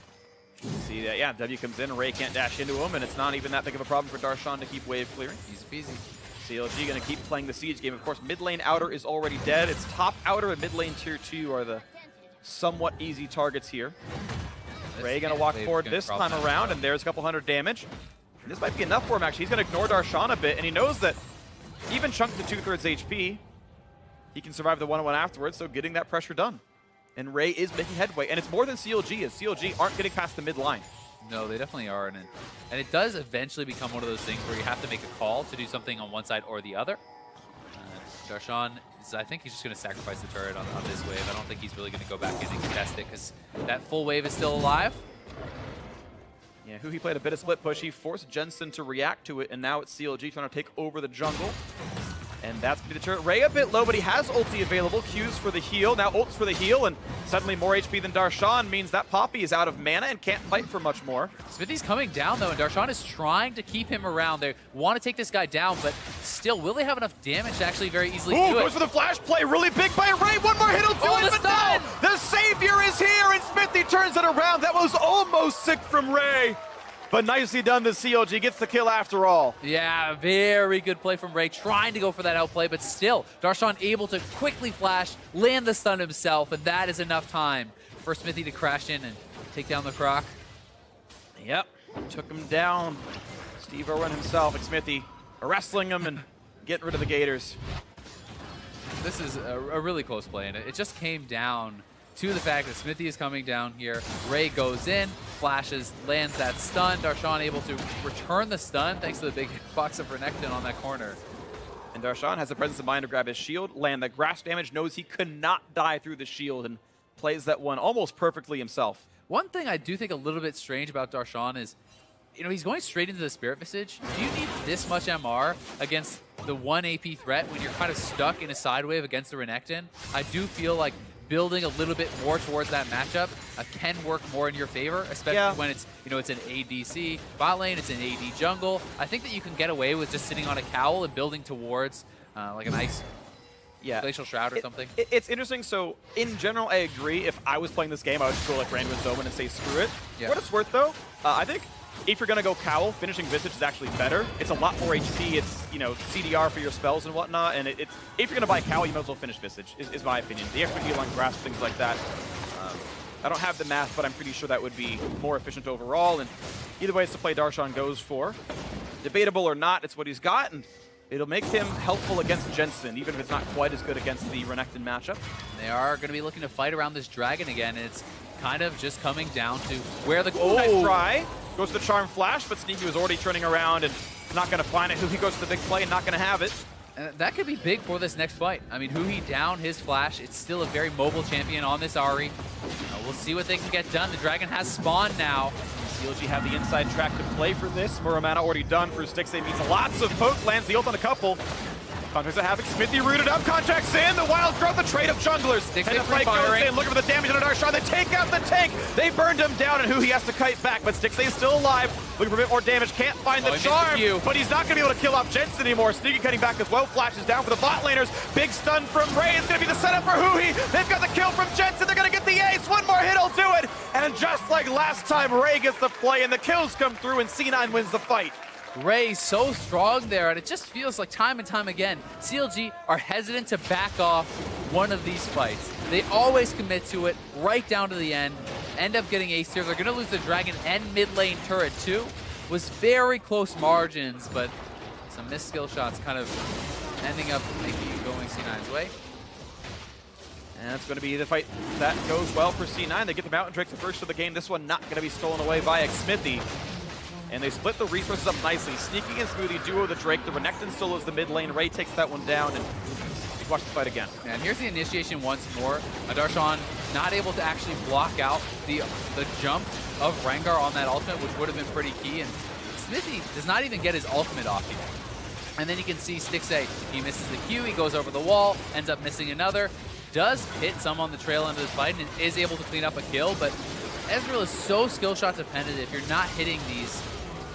See that? Yeah, W comes in, Ray can't dash into him, and it's not even that big of a problem for Darshan to keep wave clearing. Easy peasy. CLG going to keep playing the siege game. Of course, mid lane outer is already dead. It's top outer and mid lane tier 2 are the somewhat easy targets here. Ray going to walk forward this time around, and there's a couple hundred damage. And this might be enough for him, actually. He's going to ignore Darshan a bit, and he knows that even chunked to 2/3 HP, he can survive the 1-on-1 afterwards, so getting that pressure done. And Ray is making headway, and it's more than CLG is. CLG aren't getting past the mid line. No, they definitely are, and it does eventually become one of those things where you have to make a call to do something on one side or the other. Darshan, I think he's just going to sacrifice the turret on this wave. I don't think he's really going to go back in and contest it because that full wave is still alive. Yeah, he played a bit of split push. He forced Jensen to react to it, and now it's CLG trying to take over the jungle. And that's going to be the turret. Ray a bit low, but he has ulti available. Q's for the heal. Now ults for the heal, and suddenly more HP than Darshan means that Poppy is out of mana and can't fight for much more. Smithy's coming down, though, and Darshan is trying to keep him around. They want to take this guy down, but still, will they have enough damage to actually very easily do it? Goes for the flash play. Really big by Ray. One more hit will do it, but no! The Savior is here, and Smithy turns it around. That was almost sick from Ray. But nicely done, the CLG gets the kill after all. Yeah, very good play from Ray, trying to go for that outplay, but still, Darshan able to quickly flash, land the stun himself, and that is enough time for Smithy to crash in and take down the Croc. Yep, took him down. Steve Irwin himself, and Smithy wrestling him and getting rid of the Gators. This is a really close play, and it just came down to the fact that Smithy is coming down here. Ray goes in, flashes, lands that stun. Darshan able to return the stun thanks to the big box of Renekton on that corner. And Darshan has the presence of mind to grab his shield, land the grass damage, knows he could not die through the shield, and plays that one almost perfectly himself. One thing I do think a little bit strange about Darshan is, you know, he's going straight into the Spirit Visage. Do you need this much MR against the 1 AP threat when you're kind of stuck in a side wave against the Renekton? I do feel like building a little bit more towards that matchup can work more in your favor, especially when it's, you know, it's an ADC bot lane, it's an AD jungle. I think that you can get away with just sitting on a cowl and building towards like an ice glacial shroud or something. It's interesting. So in general, I agree. If I was playing this game, I would just go like Randuin's Omen and say screw it. For what it's worth, though, I think if you're going to go cowl, finishing Visage is actually better. It's a lot more HP. It's, you know, CDR for your spells and whatnot. And if you're going to buy cowl, you might as well finish Visage, is my opinion. The extra heal on grasp, things like that. I don't have the math, but I'm pretty sure that would be more efficient overall. And either way, it's the play Darshan goes for. Debatable or not, it's what he's got. And it'll make him helpful against Jensen, even if it's not quite as good against the Renekton matchup. They are going to be looking to fight around this dragon again. And it's kind of just coming down to where the... Nice try. Goes to the Charm Flash, but Sneaky was already turning around and not going to find it. Huhi goes to the big play and not going to have it. And that could be big for this next fight. I mean, Huhi down his Flash. It's still a very mobile champion on this Ahri. We'll see what they can get done. The dragon has spawned now. CLG have the inside track to play for this. Muramana already done for Stixxay. Means lots of poke. Lands the ult on a couple. Contracts of Havoc. Smithy rooted up. Contracts in. The Wild Growth, the trade of junglers. And the play goes in. Looking for the damage on Darshan. They take out the tank. They burned him down, and Huhi has to kite back. But Stixxay is still alive. Looking for a bit more damage. Can't find the charm. But he's not going to be able to kill off Jensen anymore. Sneaky cutting back as well. Flashes down for the bot laners. Big stun from Ray. It's going to be the setup for Huhi. They've got the kill from Jensen. They're going to get the ace. One more hit will do it. And just like last time, Ray gets the play, and the kills come through, and C9 wins the fight. Ray so strong there, and it just feels like time and time again, CLG are hesitant to back off one of these fights. They always commit to it right down to the end up getting ace here. They're going to lose the Dragon and mid lane turret too. Was very close margins, but some missed skill shots kind of ending up making it going C9's way. And that's going to be the fight that goes well for C9. They get the Mountain Drake the first of the game. This one not going to be stolen away by Xmithy. And they split the resources up nicely. Sneaky and Smoothie duo the Drake. The Renekton solos the mid lane. Ray takes that one down, and watch the fight again. And here's the initiation once more. Darshan not able to actually block out the jump of Rengar on that ultimate, which would have been pretty key. And Smithy does not even get his ultimate off yet. And then you can see Stixxay, he misses the Q, he goes over the wall, ends up missing another. Does hit some on the trail end of this fight and is able to clean up a kill, but Ezreal is so skill shot dependent. If you're not hitting these,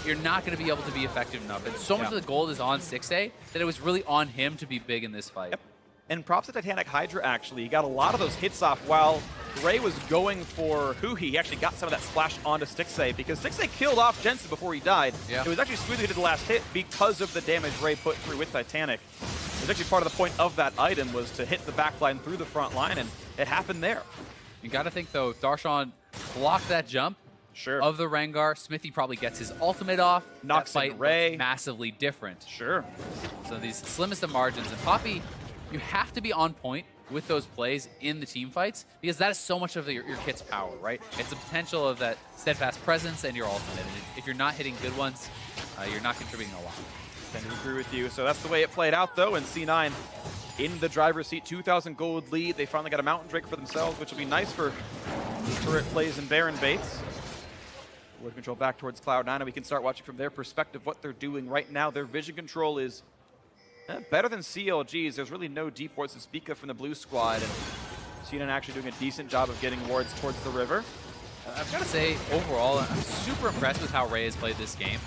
you're not going to be able to be effective enough. And so much of the gold is on Stixxay that it was really on him to be big in this fight. Yep. And props to Titanic Hydra, actually. He got a lot of those hits off while Ray was going for Huhi. He actually got some of that splash onto Stixxay because Stixxay killed off Jensen before he died. Yeah. It was actually Smoothie who did the last hit because of the damage Ray put through with Titanic. It was actually part of the point of that item was to hit the back line through the front line, and it happened there. You got to think, though, Darshan blocked that jump of the Rengar. Smithy probably gets his ultimate off. Knocks that fight in Ray. looks massively different. Sure. So these slimmest of margins. And Poppy, you have to be on point with those plays in the team fights because that is so much of your kit's power, right? It's the potential of that steadfast presence and your ultimate. And if you're not hitting good ones, you're not contributing a lot. I tend to agree with you. So that's the way it played out, though, and C9 in the driver's seat, 2,000 gold lead. They finally got a Mountain Drake for themselves, which will be nice for turret plays and Baron baits. Word control back towards Cloud9, and we can start watching from their perspective what they're doing right now. Their vision control is better than CLG's. There's really no deep wards to speak of from the blue squad, and C9 actually doing a decent job of getting wards towards the river. I've got to say, overall, I'm super impressed with how Ray has played this game.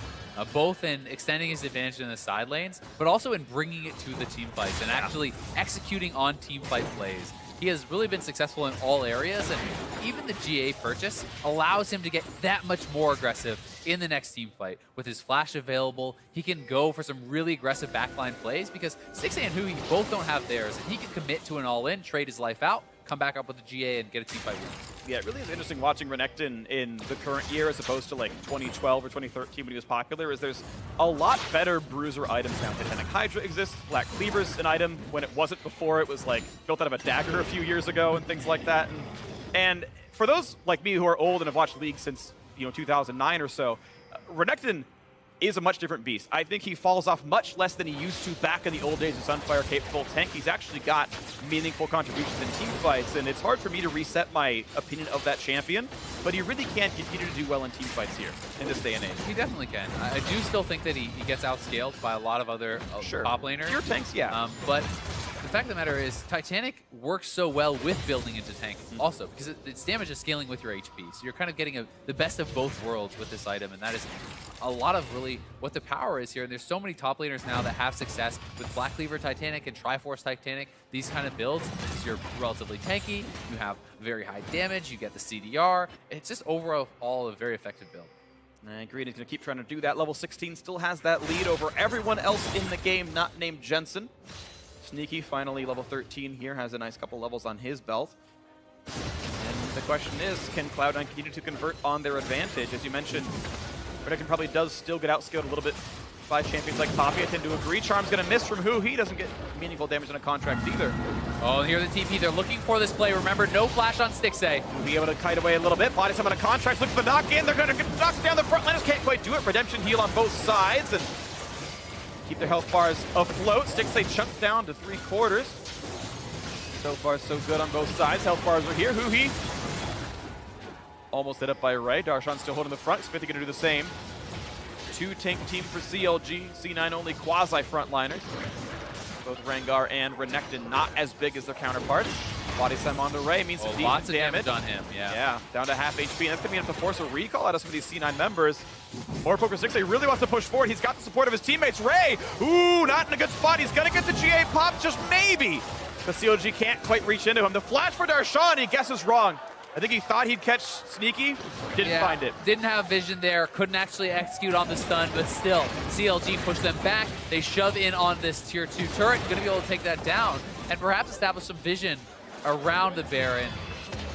Both in extending his advantage in the side lanes, but also in bringing it to the team fights and actually executing on team fight plays. He has really been successful in all areas, and even the GA purchase allows him to get that much more aggressive in the next team fight. With his flash available, he can go for some really aggressive backline plays because Stixxay and Huhi both don't have theirs, and he can commit to an all-in, trade his life out, come back up with the GA and get a team fight win. Yeah, it really is interesting watching Renekton in the current year as opposed to like 2012 or 2013 when he was popular, is there's a lot better bruiser items now. Titanic Hydra exists, Black Cleaver's an item when it wasn't before. It was like built out of a dagger a few years ago and things like that. And for those like me who are old and have watched League since 2009 or so, Renekton is a much different beast. I think he falls off much less than he used to back in the old days of Sunfire capable tank. He's actually got meaningful contributions in team fights, and it's hard for me to reset my opinion of that champion, but he really can continue to do well in team fights here in this day and age. He definitely can. I do still think that he gets outscaled by a lot of other top laners. Pure tanks, yeah. But the fact of the matter is, Titanic works so well with building into tank also, because its damage is scaling with your HP. So you're kind of getting the best of both worlds with this item, and that is a lot of really what the power is here. And there's so many top laners now that have success with Black Cleaver Titanic and Triforce Titanic, these kind of builds. So you're relatively tanky, you have very high damage, you get the CDR. It's just overall a very effective build. And Green is going to keep trying to do that. Level 16 still has that lead over everyone else in the game, not named Jensen. Sneaky, finally level 13 here, has a nice couple levels on his belt. And the question is, can Cloud9 continue to convert on their advantage? As you mentioned, Renekton probably does still get outscaled a little bit by champions like Poppy. I tend to agree. Charm's going to miss from He doesn't get meaningful damage on a contract either. Oh, and here the TP, they're looking for this play. Remember, no flash on Stixxay. Will be able to kite away a little bit. Body some on a contract, look for the knock-in. They're going to get knocked down. The front liners can't quite do it. Redemption heal on both sides, and keep their health bars afloat. Stixxay chunked down to 3/4. So far, so good on both sides. Health bars are here. He almost hit up by Ray. Darshan still holding the front. Smithy going to do the same. 2-tank team for CLG. C9 only quasi-frontliners. Both Rengar and Renekton not as big as their counterparts. Body slam onto Ray means some lots decent of damage on him. Yeah, down to half HP. And that's going to be enough to force a recall out of some of these C9 members. More Poker 6, he really wants to push forward. He's got the support of his teammates. Ray, ooh, not in a good spot. He's going to get the GA pop, just maybe. But CLG can't quite reach into him. The flash for Darshan, he guesses wrong. I think he thought he'd catch Sneaky, didn't find it. Didn't have vision there, couldn't actually execute on the stun, but still, CLG pushed them back. They shove in on this tier 2 turret, gonna be able to take that down. and perhaps establish some vision around the Baron.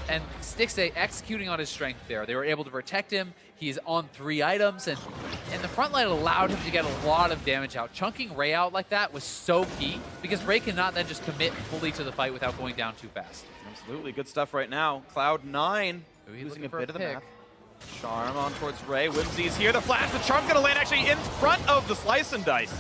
And Stixxay executing on his strength there. They were able to protect him. He's on 3 items, and the front line allowed him to get a lot of damage out. Chunking Ray out like that was so key, because Ray cannot then just commit fully to the fight without going down too fast. Absolutely, good stuff right now. Cloud9 losing a bit of the map. Charm on towards Ray. Whimsy's here. The flash. The Charm's going to land actually in front of the Slice and Dice.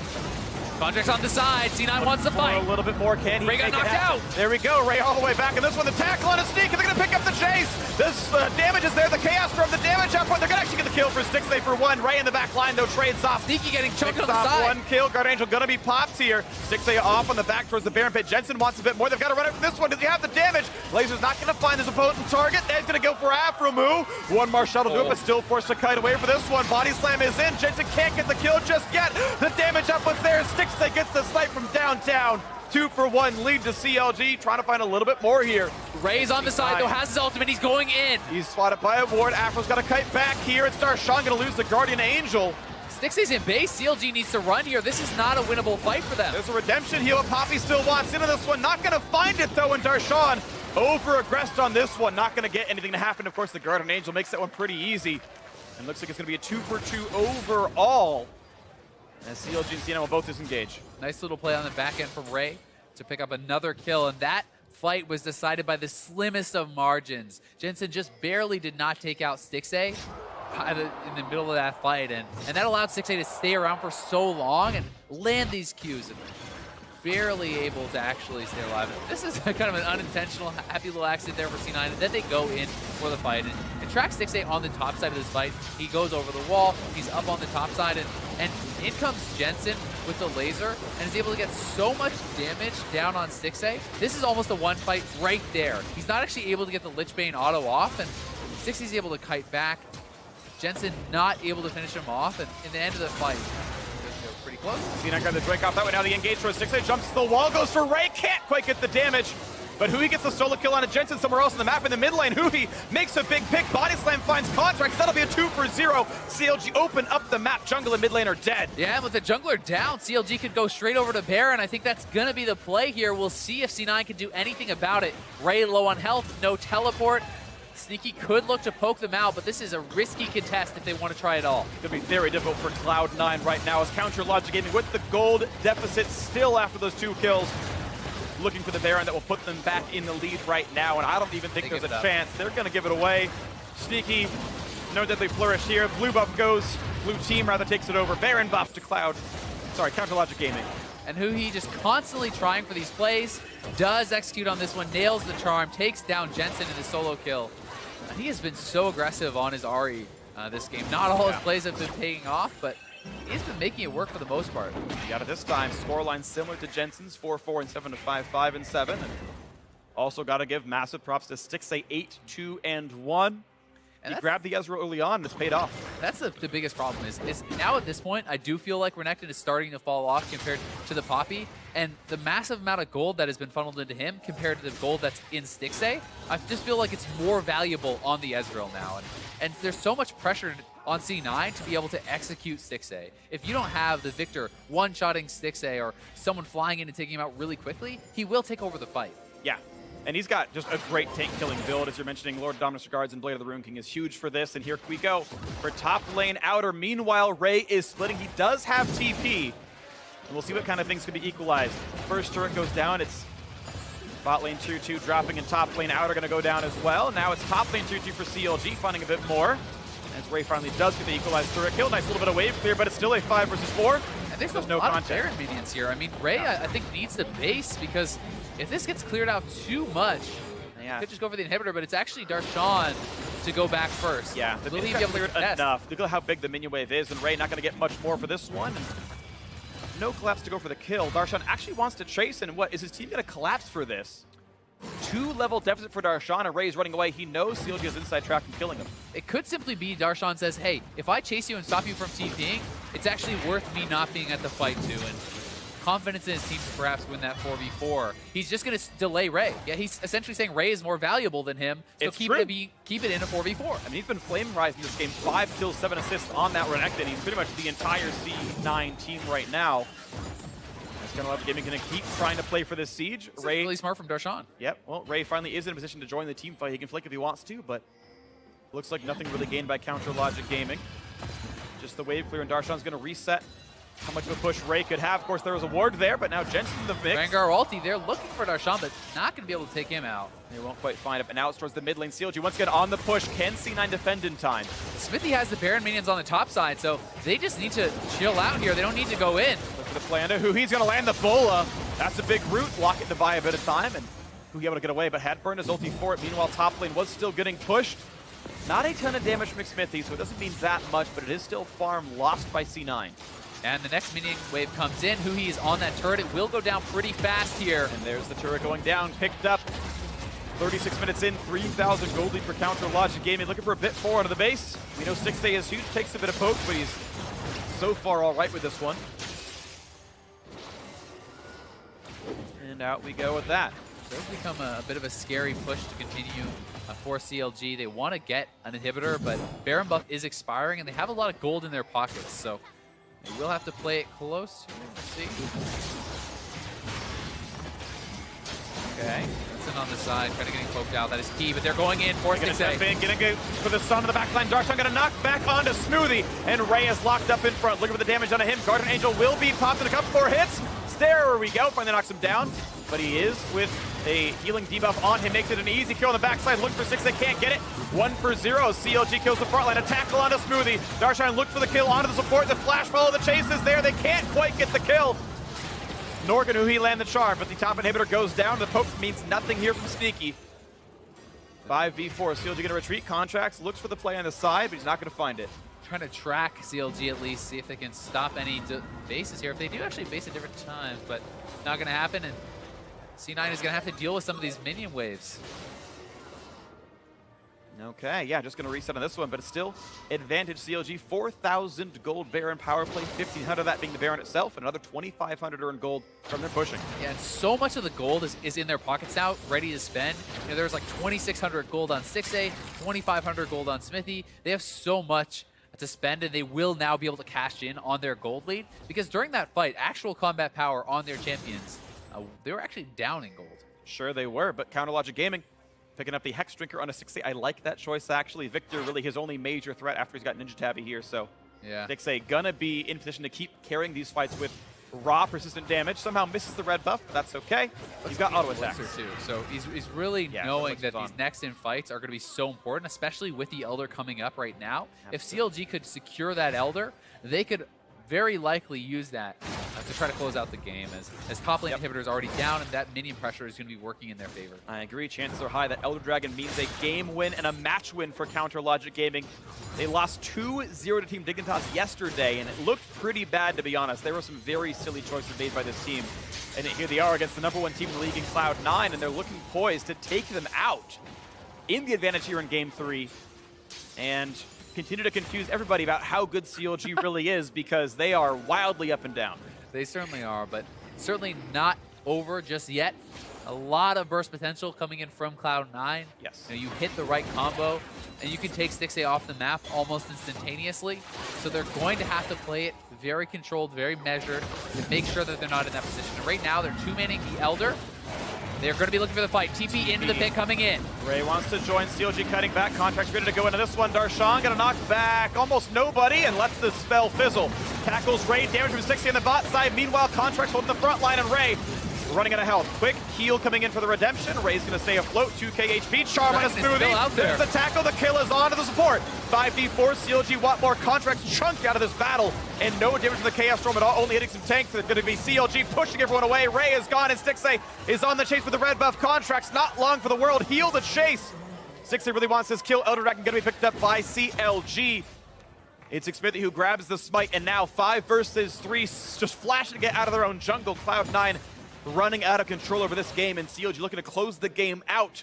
Contract's on the side. C9 wants to fight. A little bit more. Can he? Ray got knocked out. There we go. Ray all the way back. And this one, the tackle on a sneak. And they're going to pick up the chase. This damage is there. The Chaos from the damage output. They're going to actually get the kill for Stixxay for 1. Ray in the back line, though, trades off. Sneaky getting choked on the off side. 1 kill. Guard Angel going to be popped here. Stixxay off on the back towards the Baron Pit. Jensen wants a bit more. They've got to run it for this one. Does he have the damage? Laser's not going to find his opponent target. He's going to go for Afromu. One more shuttle to it, but still forced to kite away for this one. Body slam is in. Jensen can't get the kill just yet. The damage output's there. Stixxay gets the snipe from downtown. 2 for 1 lead to CLG, trying to find a little bit more here. Ray's on the side, though, has his ultimate. He's going in. He's spotted by a ward. Afro's got to kite back here. It's Darshan going to lose the Guardian Angel. Stixxay's in base. CLG needs to run here. This is not a winnable fight for them. There's a redemption heal. Poppy still wants into this one. Not going to find it, though, and Darshan over-aggressed on this one. Not going to get anything to happen. Of course, the Guardian Angel makes that one pretty easy. And looks like it's going to be a 2 for 2 overall. As CLG and C9 will both disengage. Nice little play on the back end from Ray to pick up another kill, and that fight was decided by the slimmest of margins. Jensen just barely did not take out Stixxay in the middle of that fight, and that allowed Stixxay to stay around for so long and land these Qs, and barely able to actually stay alive. This is kind of an unintentional, happy little accident there for C9, and then they go in for the fight, and track Stixxay on the top side of this fight. He goes over the wall, he's up on the top side, and in comes Jensen with the laser, and is able to get so much damage down on Stixxay. This is almost a one fight right there. He's not actually able to get the Lich Bane auto off, and Stixxay's able to kite back. Jensen not able to finish him off, and in the end of the fight, they're pretty close. C9 got the Drake off that way. Now the engage towards Stixxay, jumps to the wall, goes for Ray, can't quite get the damage. But Hui gets the solo kill on a Jensen somewhere else in the map in the mid lane. Hui makes a big pick. Body slam finds Contracts. That'll be a 2 for 0. CLG open up the map. Jungle and mid lane are dead. Yeah, with the jungler down, CLG could go straight over to Baron. I think that's going to be the play here. We'll see if C9 can do anything about it. Ray low on health, no teleport. Sneaky could look to poke them out, but this is a risky contest if they want to try it all. It's going to be very difficult for Cloud9 right now as Counter Logic Gaming with the gold deficit still after those 2 kills. Looking for the Baron that will put them back in the lead right now, and I don't even think there's a chance. They're going to give it away. Sneaky, no deadly flourish here. Blue buff goes, blue team rather takes it over. Baron buff to Counter Logic Gaming. And Hui just constantly trying for these plays, does execute on this one, nails the charm, takes down Jensen in the solo kill. And he has been so aggressive on his RE this game. Not all his plays have been paying off, but he's been making it work for the most part. He got it this time. Scoreline similar to Jensen's, 4-4 and 7 to 5-5 and 7. And also got to give massive props to Stixxay, 8-2 and 1. He grabbed the Ezreal early on, and it's paid off. That's the biggest problem is now at this point, I do feel like Renekton is starting to fall off compared to the Poppy, and the massive amount of gold that has been funneled into him compared to the gold that's in Stixxay, I just feel like it's more valuable on the Ezreal now. And there's so much pressure on C9 to be able to execute Stixxay. If you don't have the Victor one-shotting Stixxay or someone flying in and taking him out really quickly, he will take over the fight. Yeah. And he's got just a great tank-killing build, as you're mentioning. Lord Dominus Regards and Blade of the Rune King is huge for this, and here we go for top lane outer. Meanwhile, Ray is splitting. He does have TP, and we'll see what kind of things can be equalized. First turret goes down. It's bot lane 2-2 dropping, and top lane outer going to go down as well. Now it's top lane 2-2 for CLG, finding a bit more. As Ray finally does get the equalized turret kill. Nice little bit of wave clear, but it's still a 5 versus 4. And there's no lot of Baron minions here. I mean, Ray, I think, needs the base, because if this gets cleared out too much, you could just go for the inhibitor, but it's actually Darshan to go back first. Yeah, the minions got cleared enough. Look at how big the minion wave is, and Ray not going to get much more for this one. And no collapse to go for the kill. Darshan actually wants to chase, and what, is his team going to collapse for this? 2-level deficit for Darshan, and Ray's running away. He knows CLG is inside track and killing him. It could simply be Darshan says, hey, if I chase you and stop you from TPing, it's actually worth me not being at the fight too. And confidence in his team to perhaps win that 4v4. He's just going to delay Ray. Yeah, he's essentially saying Ray is more valuable than him, so keep it in a 4v4. I mean, he's been flame rising this game. 5 kills, 7 assists on that Renekton. He's pretty much the entire C9 team right now. Cloud9 Gaming gonna keep trying to play for this siege. This Ray, is really smart from Darshan. yep, well, Ray finally is in a position to join the team fight. He can flick if he wants to, but looks like nothing really gained by Counter Logic Gaming. Just the wave clear, and Darshan's gonna reset how much of a push Ray could have. Of course, there was a ward there, but now Jensen in the mix. Rengar ulti, they're looking for Darshan, but not going to be able to take him out. They won't quite find it, but now it's towards the mid lane. CLG once again on the push. Can C9 defend in time? Smithy has the Baron minions on the top side, so they just need to chill out here. They don't need to go in. Look for the Planda, who he's gonna land the Bola. That's a big root, lock it to buy a bit of time, and who able to get away, but had burned his ulti for it. Meanwhile, top lane was still getting pushed. Not a ton of damage from McSmithy, so it doesn't mean that much, but it is still farm lost by C9. And the next minion wave comes in. Huhi is on that turret. It will go down pretty fast here. And there's the turret going down, picked up. 36 minutes in, 3,000 gold lead for Counter Logic Gaming. Looking for a bit more onto the base. We know 6A is huge, takes a bit of poke, but he's so far all right with this one. And out we go with that. It does become a bit of a scary push to continue for CLG. They want to get an inhibitor, but Baron buff is expiring, and they have a lot of gold in their pockets, so they will have to play it close. Let's see. Okay. Jensen on the side, trying to get poked out. That is key, but they're going in for Gonna 6A. step in, gonna go for the stun on the backline. Darshan gonna knock back onto Smoothie, and Ray is locked up in front. Looking for the damage onto him. Guardian Angel will be popped in a couple more hits. There we go. Finally knocks him down, but he is with a healing debuff on him. Makes it an easy kill on the backside. Looking for 6. They can't get it. 1 for 0. CLG kills the front line. A tackle onto Smoothie. Darshan looked for the kill onto the support. The flash follow. The chase is there. They can't quite get the kill. Norgan, who he land the charm, but the top inhibitor goes down. The poke means nothing here from Sneaky. 5v4. CLG gonna retreat. Contracts looks for the play on the side, but he's not gonna find it. Trying to track CLG at least, see if they can stop any bases here. If they do actually base at different times, but not going to happen. And C9 is going to have to deal with some of these minion waves. Okay, yeah, just going to reset on this one, but it's still advantage CLG. 4,000 gold Baron power play, 1,500 of that being the Baron itself, and another 2,500 earned gold from their pushing. Yeah, and so much of the gold is in their pockets now, ready to spend. You know, there's like 2,600 gold on 6A, 2,500 gold on Smithy. They have so much to spend, and they will now be able to cash in on their gold lead, because during that fight, actual combat power on their champions, they were actually down in gold. Sure they were, but Counter Logic Gaming picking up the Hex Drinker on a 6A. I like that choice, actually. Victor, really his only major threat after he's got Ninja Tabby here, so yeah. 6A gonna be in position to keep carrying these fights with raw, persistent damage. Somehow misses the red buff, but that's okay. He's got auto attacks. Too. So he's really Yeah, knowing that on. these next in fights are going to be so important, especially with the Elder coming up right now. Absolutely. If CLG could secure that Elder, they could very likely use that to try to close out the game, as top lane inhibitor is already down, and that minion pressure is going to be working in their favor. I agree. Chances are high that Elder Dragon means a game win and a match win for Counter Logic Gaming. They lost 2-0 to Team Dignitas yesterday, and it looked pretty bad, to be honest. There were some very silly choices made by this team. And here they are against the #1 team in the league in Cloud9, and they're looking poised to take them out in the advantage here in Game 3. And continue to confuse everybody about how good CLG really is, because they are wildly up and down. They certainly are, but certainly not over just yet. A lot of burst potential coming in from Cloud9. Yes. You know, you hit the right combo, and you can take 6A off the map almost instantaneously. So they're going to have to play it very controlled, very measured, to make sure that they're not in that position. And right now, they're two-manning the Elder. They're going to be looking for the fight. TP into the pit coming in. Ray wants to join. CLG cutting back. Contract's ready to go into this one. Darshan gonna knock back almost nobody and lets the spell fizzle. Tackles Ray, damage from 60 on the bot side. Meanwhile, Contract's holding the front line, and Ray running out of health. Quick heal coming in for the redemption. Ray's gonna stay afloat. 2k HP. Charm on a Smoothie. There's the tackle. The kill is on to the support. 5v4. CLG want more. Contracts chunked out of this battle, and no damage from the Chaos Storm at all. Only hitting some tanks. It's gonna be CLG pushing everyone away. Ray is gone, and 6A is on the chase with the red buff. Contracts not long for the world. Heal the chase. 6A really wants this kill. Elder Dragon gonna be picked up by CLG. It's Smithy who grabs the smite, and now 5 versus 3, just flashing to get out of their own jungle. Cloud9 running out of control over this game, and CLG looking to close the game out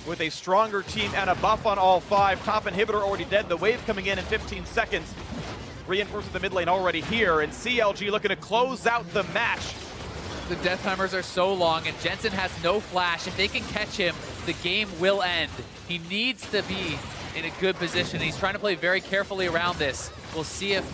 with a stronger team and a buff on all 5. Top inhibitor already dead. The wave coming in 15 seconds. Reinforcing the mid lane already here, and CLG looking to close out the match. The death timers are so long, and Jensen has no flash. If they can catch him, the game will end. He needs to be in a good position. He's trying to play very carefully around this. We'll see if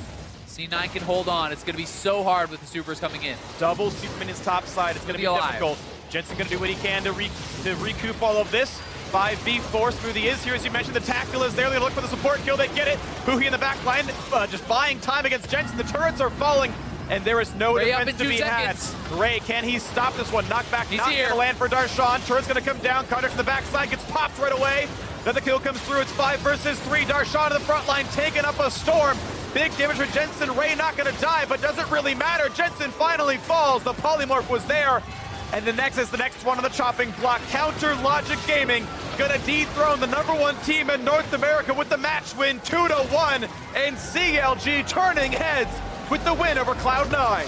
C9 can hold on. It's going to be so hard with the supers coming in. Double super minions top side. It's going to be difficult. Jensen going to do what he can to recoup all of this. 5v4, Smoothie is here, as you mentioned. The tackle is there. They're going to look for the support kill. They get it. Huhi in the back line, just buying time against Jensen. The turrets are falling, and there is no defense to be had. Ray, can he stop this one? Knockback not going to land for Darshan. Turret's going to come down. Carter to the backside, gets popped right away. Then the kill comes through. It's 5 versus 3. Darshan to the front line, taking up a storm. Big damage for Jensen. Ray not going to die, but doesn't really matter. Jensen finally falls. The polymorph was there. And the Nexus, the next one on the chopping block. Counter Logic Gaming gonna dethrone the #1 team in North America with the match win 2-1. And CLG turning heads with the win over Cloud9.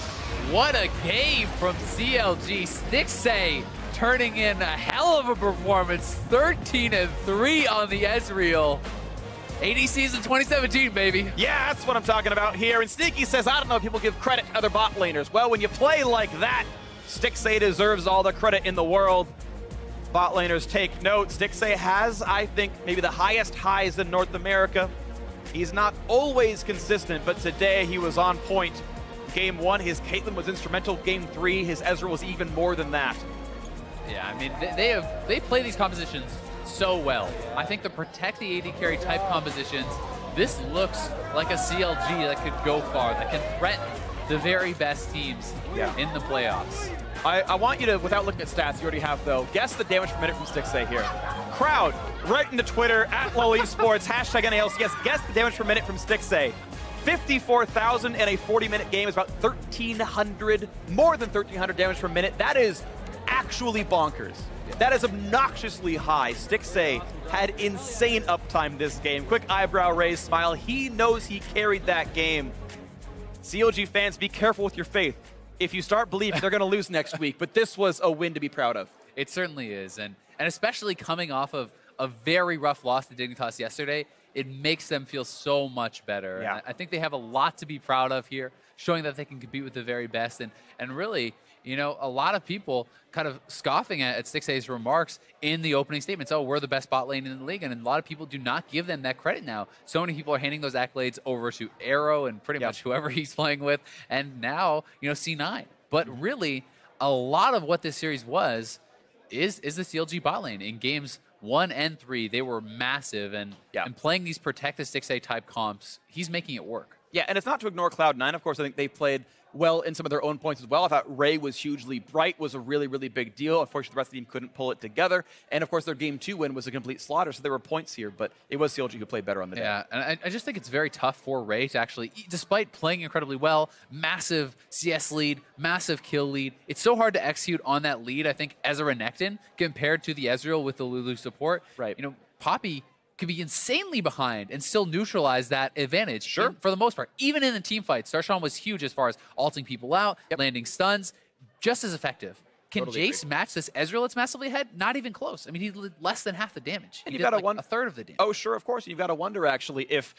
What a game from CLG. Stixxay turning in a hell of a performance. 13-3 on the Ezreal. ADCs in 2017, baby. Yeah, that's what I'm talking about here. And Sneaky says, I don't know if people give credit to other bot laners. Well, when you play like that, Stixxay deserves all the credit in the world. Bot laners take note. Stixxay has, I think, maybe the highest highs in North America. He's not always consistent, but today he was on point. Game 1, his Caitlyn was instrumental. Game 3, his Ezreal was even more than that. Yeah, I mean, they play these compositions so well. I think the protect the AD carry type compositions, this looks like a CLG that could go far, that can threaten the very best teams in the playoffs. I want you to, without looking at stats you already have though, guess the damage per minute from Stixxay here. Crowd, right into Twitter, at LOL Esports, hashtag NALCS, guess the damage per minute from Stixxay. 54,000 in a 40-minute game is about 1,300, more than 1,300 damage per minute. That is actually bonkers. That is obnoxiously high. Stixxay had insane uptime this game. Quick eyebrow raise, smile. He knows he carried that game. CLG fans, be careful with your faith. If you start believing they're going to lose next week, but this was a win to be proud of. It certainly is, and especially coming off of a very rough loss to Dignitas yesterday, it makes them feel so much better. Yeah. And I think they have a lot to be proud of here, showing that they can compete with the very best, and really, you know, a lot of people kind of scoffing at Stixxay's remarks in the opening statements. Oh, we're the best bot lane in the league, and a lot of people do not give them that credit now. So many people are handing those accolades over to Arrow and pretty much whoever he's playing with, and now, you know, C9. But really, a lot of what this series was is the CLG bot lane. In games 1 and 3, they were massive, and playing these protect the Stixxay type comps, he's making it work. Yeah, and it's not to ignore Cloud9. Of course, I think they played well in some of their own points as well. I thought Ray was hugely bright, was a really, really big deal. Unfortunately, the rest of the team couldn't pull it together. And of course, their Game 2 win was a complete slaughter, so there were points here, but it was CLG who played better on the day. Yeah, and I just think it's very tough for Ray to actually, despite playing incredibly well, massive CS lead, massive kill lead, it's so hard to execute on that lead, I think, as a Renekton, compared to the Ezreal with the Lulu support. Right. You know, Poppy could be insanely behind and still neutralize that advantage. Sure. For the most part. Even in the team fights, Darshan was huge as far as ulting people out, landing stuns, just as effective. Can Jace match this Ezreal that's massively ahead? Not even close. I mean, he did less than half the damage. And you've got a third of the damage. Oh, sure, of course. You've got to wonder, actually, if,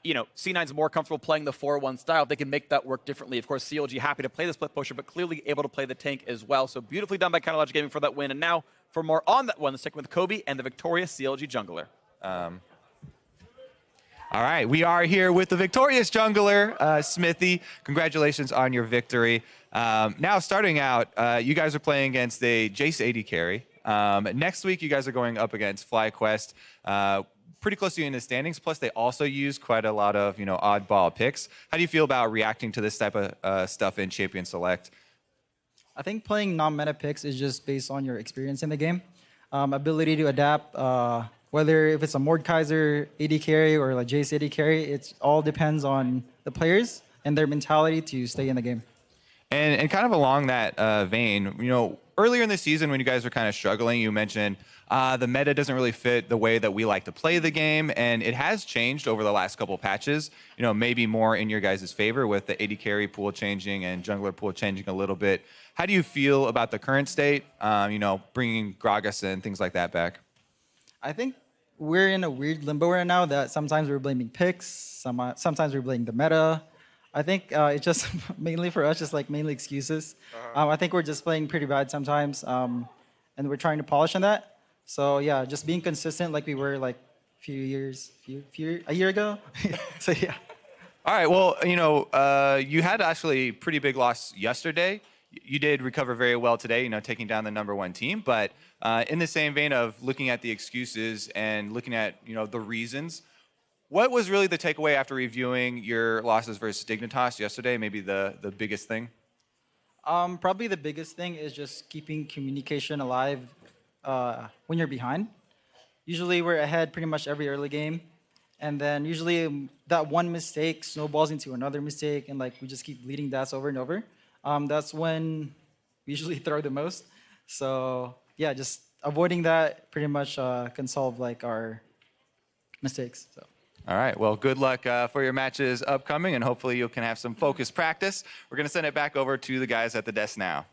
you know, C9's more comfortable playing the 4-1 style. They can make that work differently. Of course, CLG happy to play the split pusher, but clearly able to play the tank as well. So beautifully done by Counter Logic Gaming for that win. And now, for more on that one, let's stick with Kobe and the victorious CLG jungler. All right, we are here with the victorious jungler, Smithy. Congratulations on your victory. Now, starting out, you guys are playing against a Jace AD carry. Next week, you guys are going up against FlyQuest. Pretty close to you in the standings. Plus, they also use quite a lot of, you know, oddball picks. How do you feel about reacting to this type of stuff in Champion Select? I think playing non-meta picks is just based on your experience in the game. Ability to adapt, whether if it's a Mordekaiser AD carry or like Jace AD carry, it all depends on the players and their mentality to stay in the game. And kind of along that vein, you know, earlier in the season when you guys were kind of struggling, you mentioned the meta doesn't really fit the way that we like to play the game, and it has changed over the last couple patches, you know, maybe more in your guys' favor with the AD carry pool changing and jungler pool changing a little bit. How do you feel about the current state, you know, bringing Gragas and things like that back? I think we're in a weird limbo right now that sometimes we're blaming picks, sometimes we're blaming the meta. I think it's just mainly for us, just like mainly excuses. I think we're just playing pretty bad sometimes, and we're trying to polish on that. So yeah, just being consistent like we were like a year ago. So yeah. All right. Well, you had actually pretty big loss yesterday. You did recover very well today, taking down the #1 team. But in the same vein of looking at the excuses and looking at, the reasons, what was really the takeaway after reviewing your losses versus Dignitas yesterday? Maybe the biggest thing? Probably the biggest thing is just keeping communication alive when you're behind. Usually we're ahead pretty much every early game. And then usually that one mistake snowballs into another mistake, and we just keep bleeding that over and over. That's when we usually throw the most. So yeah, just avoiding that pretty much can solve our mistakes. So. All right. Well, good luck for your matches upcoming, and hopefully you can have some focused practice. We're going to send it back over to the guys at the desk now.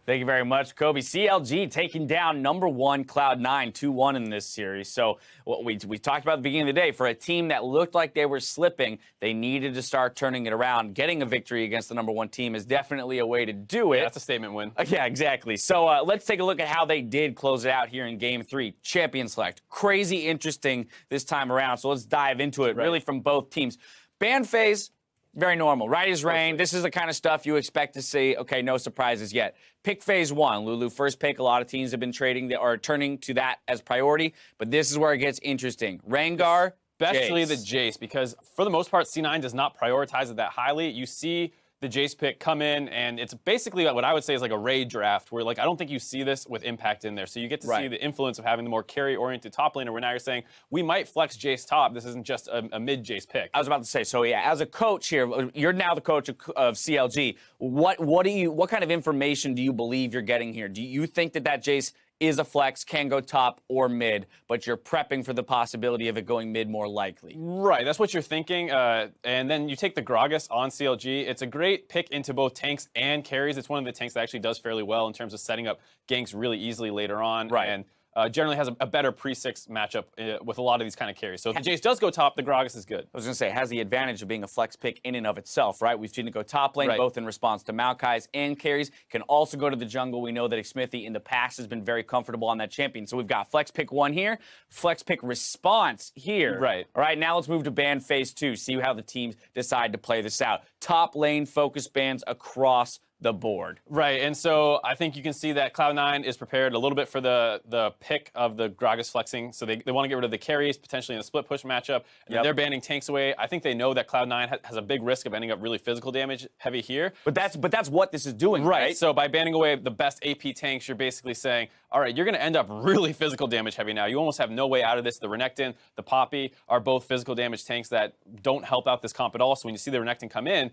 Thank you very much, Kobe. CLG taking down #1 Cloud9 2-1 in this series. So what we talked about at the beginning of the day, for a team that looked like they were slipping, they needed to start turning it around. Getting a victory against the #1 team is definitely a way to do it. Yeah, that's a statement win. Yeah, exactly. So let's take a look at how they did close it out here in Game 3. Champion select. Crazy interesting this time around. So let's dive into it, really from both teams. Ban phase, very normal. Right as rain. This is the kind of stuff you expect to see. Okay, no surprises yet. Pick phase 1. Lulu, first pick. A lot of teams have been turning to that as priority, but this is where it gets interesting. Rengar, especially Jace. the Jace, because for the most part, C9 does not prioritize it that highly. You see the Jace pick come in, and it's basically what I would say is like a raid draft, where I don't think you see this with Impact in there. So you get to see the influence of having the more carry-oriented top laner, where now you're saying, we might flex Jace top. This isn't just a mid-Jace pick. I was about to say, so yeah, as a coach here, you're now the coach of CLG. What kind of information do you believe you're getting here? Do you think that Jace is a flex, can go top or mid, but you're prepping for the possibility of it going mid more likely? Right, that's what you're thinking. And then you take the Gragas on CLG. It's a great pick into both tanks and carries. It's one of the tanks that actually does fairly well in terms of setting up ganks really easily later on. Right. And generally has a better pre-6 matchup with a lot of these kind of carries. So if the Jace does go top, the Gragas is good. I was going to say, it has the advantage of being a flex pick in and of itself, right? We've seen it go top lane, both in response to Maokai's and carries. Can also go to the jungle. We know that Xmithie in the past has been very comfortable on that champion. So we've got flex pick 1 here, flex pick response here. Right. All right, now let's move to ban phase 2. See how the teams decide to play this out. Top lane focus bans across the board. Right, and so I think you can see that Cloud9 is prepared a little bit for the pick of the Gragas flexing. So they want to get rid of the carries, potentially in a split push matchup. And then they're banning tanks away. I think they know that Cloud9 has a big risk of ending up really physical damage heavy here. But that's what this is doing, right? So by banning away the best AP tanks, you're basically saying, all right, you're going to end up really physical damage heavy now. You almost have no way out of this. The Renekton, the Poppy are both physical damage tanks that don't help out this comp at all. So when you see the Renekton come in,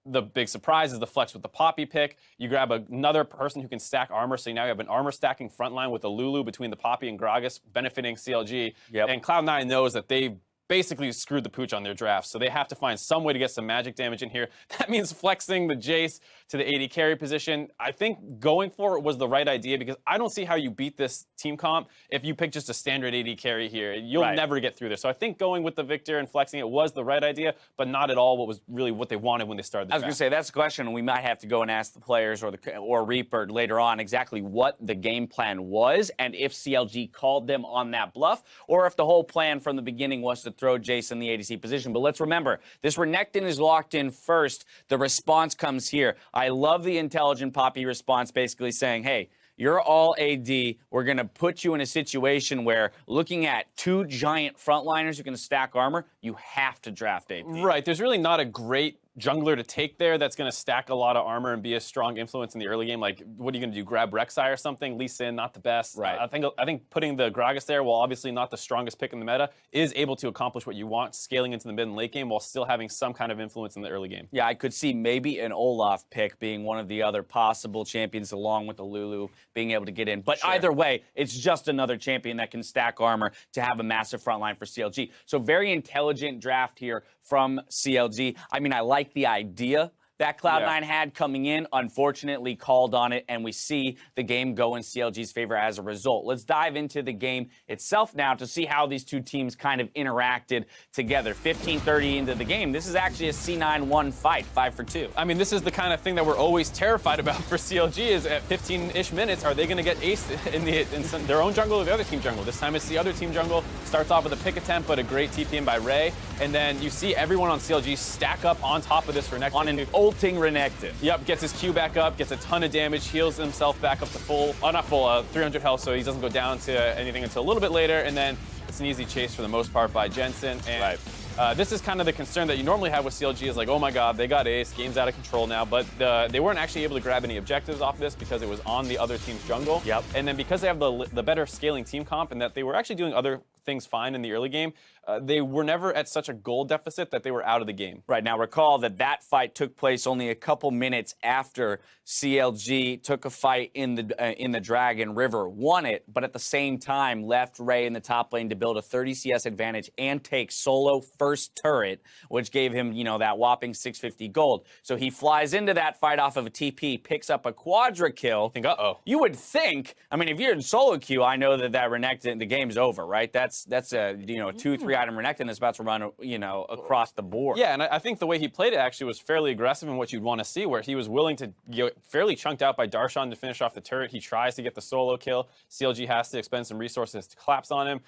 the big surprise is the flex with the Poppy pick. You grab another person who can stack armor, so now you have an armor stacking front line with a Lulu between the Poppy and Gragas, benefiting CLG. And Cloud9 knows that they've basically screwed the pooch on their draft, so they have to find some way to get some magic damage in here. That means flexing the Jace to the AD carry position. I think going for it was the right idea, because I don't see how you beat this team comp if you pick just a standard AD carry here. You'll never get through there. So I think going with the Victor and flexing it was the right idea, but not at all what they wanted when they started the draft. I was going to say, that's the question, and we might have to go and ask the players or Reaper later on exactly what the game plan was, and if CLG called them on that bluff, or if the whole plan from the beginning was to throw Jace in the ADC position. But let's remember, this Renekton is locked in first. The response comes here. I love the intelligent Poppy response, basically saying, hey, you're all AD. We're going to put you in a situation where, looking at 2 giant frontliners who can stack armor, you have to draft AP. Right. There's really not a great jungler to take there that's going to stack a lot of armor and be a strong influence in the early game. Like, what are you going to do? Grab Rek'Sai or something? Lee Sin, not the best. Right. I think putting the Gragas there, while obviously not the strongest pick in the meta, is able to accomplish what you want, scaling into the mid and late game while still having some kind of influence in the early game. Yeah, I could see maybe an Olaf pick being one of the other possible champions, along with the Lulu being able to get in. But either way, it's just another champion that can stack armor to have a massive front line for CLG. So very intelligent draft here from CLG. I mean, I like the idea that Cloud9 had coming in, unfortunately called on it, and we see the game go in CLG's favor as a result. Let's dive into the game itself now to see how these two teams kind of interacted together. 15:30 into the game. This is actually a C9-1 fight, 5-for-2. I mean, this is the kind of thing that we're always terrified about for CLG is at 15-ish minutes, are they going to get aced in their own jungle or the other team jungle? This time it's the other team jungle. Starts off with a pick attempt, but a great TP in by Ray. And then you see everyone on CLG stack up on top of this Renekton. On an ulting Renekton. Yep, gets his Q back up, gets a ton of damage, heals himself back up to full, not full, 300 health, so he doesn't go down to anything until a little bit later, and then it's an easy chase for the most part by Jensen. And this is kind of the concern that you normally have with CLG is like, oh my god, they got ace, game's out of control now, but they weren't actually able to grab any objectives off this because it was on the other team's jungle. Yep. And then because they have the better scaling team comp and that they were actually doing other things fine in the early game, they were never at such a goal deficit that they were out of the game. Right, now recall that fight took place only a couple minutes after CLG took a fight in the Dragon River, won it, but at the same time left Ray in the top lane to build a 30 CS advantage and take solo first turret, which gave him, you know, that whopping 650 gold. So he flies into that fight off of a TP, picks up a quadra kill. You would think, I mean, if you're in solo queue, I know that Renekton, the game's over, right? That's a, you know, 2-3 item Renekton that's about to run, you know, across the board. Yeah, and I think the way he played it actually was fairly aggressive in what you'd want to see, where he was willing to get fairly chunked out by Darshan to finish off the turret. He tries to get the solo kill. CLG has to expend some resources to collapse on him.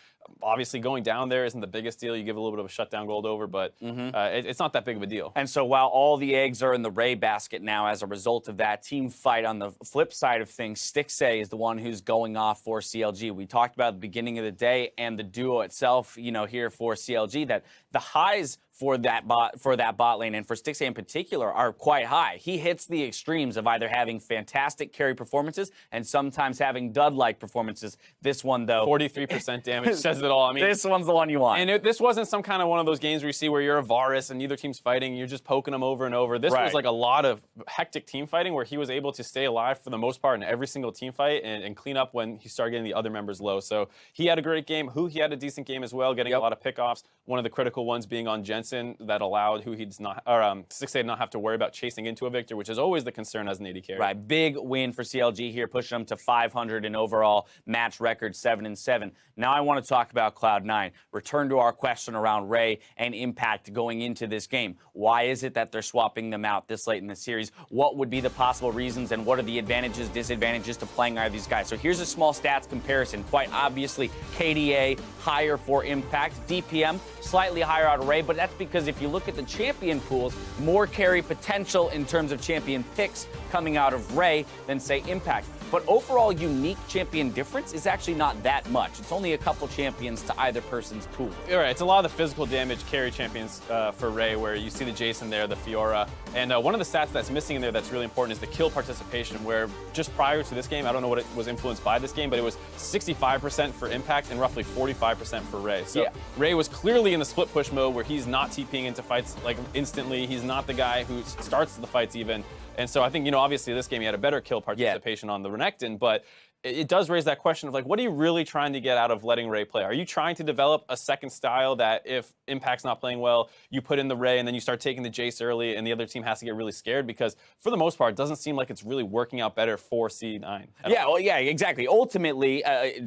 Obviously, going down there isn't the biggest deal. You give a little bit of a shutdown gold over, but it's not that big of a deal. And so while all the eggs are in the Ray basket now as a result of that team fight, on the flip side of things, Stixxay is the one who's going off for CLG. We talked about at the beginning of the day and the duo itself, you know, here for CLG, that the highs for that bot lane and for Stixxay in particular are quite high. He hits the extremes of either having fantastic carry performances and sometimes having dud-like performances. This one, though, 43% damage says it all. I mean, this one's the one you want. And this wasn't some kind of one of those games where you see where you're a Varus and neither team's fighting, and you're just poking them over and over. This was like a lot of hectic team fighting where he was able to stay alive for the most part in every single team fight and clean up when he started getting the other members low. So he had a great game. He had a decent game as well, getting a lot of pickoffs. One of the critical ones being on Jensen that allowed Stixxay not have to worry about chasing into a victor, which is always the concern as an AD carry. Right, big win for CLG here, pushing them to 500 in overall match record, 7-7. Now I want to talk about Cloud9. Return to our question around Ray and Impact going into this game. Why is it that they're swapping them out this late in the series? What would be the possible reasons, and what are the advantages, disadvantages to playing either of these guys? So here's a small stats comparison. Quite obviously, KDA higher for Impact, DPM slightly higher out of Ray, but that's because if you look at the champion pools, more carry potential in terms of champion picks coming out of Ray than, say, Impact. But overall unique champion difference is actually not that much. It's only a couple champions to either person's pool. You're right. It's a lot of the physical damage carry champions for Ray, where you see the Jason there, the Fiora. And one of the stats that's missing in there that's really important is the kill participation, where just prior to this game, I don't know what it was influenced by this game, but it was 65% for Impact and roughly 45% for Ray. So Ray was clearly in the split push mode where he's not TPing into fights like instantly. He's not the guy who starts the fights even. And so I think, you know, obviously this game he had a better kill participation on the Renekton, but it does raise that question of like, what are you really trying to get out of letting Ray play? Are you trying to develop a second style that if Impact's not playing well, you put in the Ray and then you start taking the Jace early and the other team has to get really scared? Because for the most part, it doesn't seem like it's really working out better for C9. Yeah, exactly. Ultimately,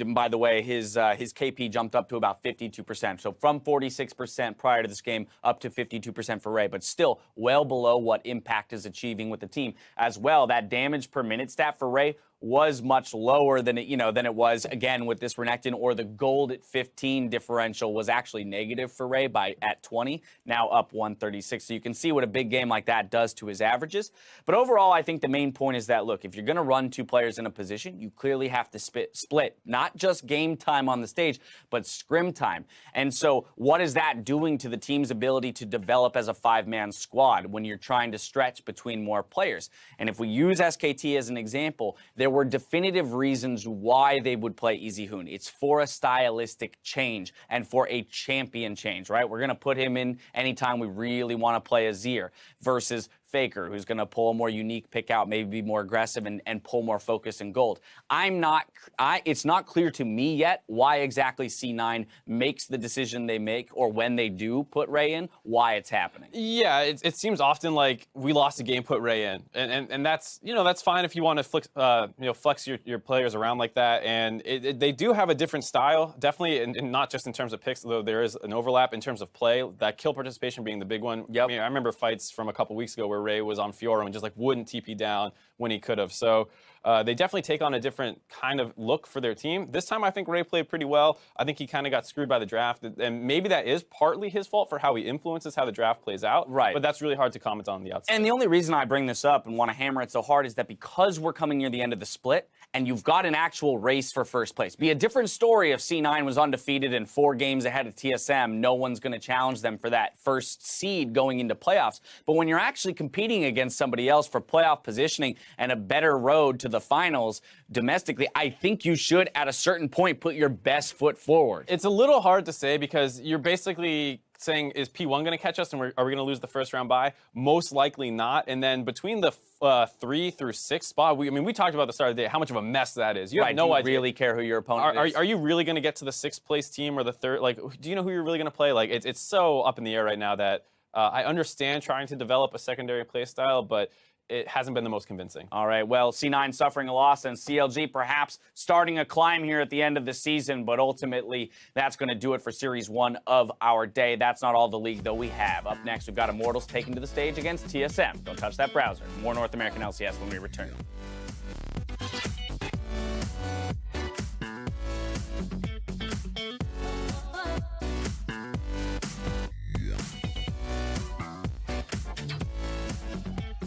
by the way, his KP jumped up to about 52%. So from 46% prior to this game up to 52% for Ray, but still well below what Impact is achieving with the team. As well, that damage per minute stat for Ray was much lower than it was again with this Renekton, or the gold at 15 differential was actually negative for Ray at 20, now up 136. So you can see what a big game like that does to his averages. But overall, I think the main point is that, look, if you're going to run two players in a position, you clearly have to split not just game time on the stage, but scrim time. And so what is that doing to the team's ability to develop as a five-man squad when you're trying to stretch between more players? And if we use SKT as an example, there were definitive reasons why they would play EasyHoon. It's for a stylistic change and for a champion change, right? We're going to put him in anytime we really want to play Azir versus Faker, who's going to pull a more unique pick out, maybe be more aggressive and pull more focus and gold. It's not clear to me yet why exactly C9 makes the decision they make, or when they do put Ray in, why it's happening. Yeah, it seems often like we lost a game, put Ray in, and that's that's fine if you want to flex your players around like that. And they do have a different style, definitely, and not just in terms of picks, though there is an overlap in terms of play. That kill participation being the big one. Yep. I mean, I remember fights from a couple weeks ago where Ray was on Fiora and just like wouldn't TP down when he could have. So they definitely take on a different kind of look for their team. This time, I think Ray played pretty well. I think he kind of got screwed by the draft, and maybe that is partly his fault for how he influences how the draft plays out. Right. But that's really hard to comment on the outside. And the only reason I bring this up and want to hammer it so hard is that because we're coming near the end of the split, and you've got an actual race for first place. Be a different story if C9 was undefeated and 4 games ahead of TSM. No one's going to challenge them for that first seed going into playoffs. But when you're actually competing against somebody else for playoff positioning and a better road to the finals domestically, I think you should, at a certain point, put your best foot forward. It's a little hard to say because you're basically saying, is P1 going to catch us and are we going to lose the first round bye? Most likely not. And then between the 3 through 6 spot, we talked about at the start of the day how much of a mess that is. You have no idea. Really care who your opponent is. Are you really going to get to the 6th place team or the 3rd? Like, do you know who you're really going to play? Like, it's so up in the air right now that I understand trying to develop a secondary play style, but it hasn't been the most convincing. All right, well, C9 suffering a loss and CLG perhaps starting a climb here at the end of the season, but ultimately that's going to do it for Series 1 of our day. That's not all the league, though, we have. Up next, we've got Immortals taking to the stage against TSM. Don't touch that browser. More North American LCS when we return.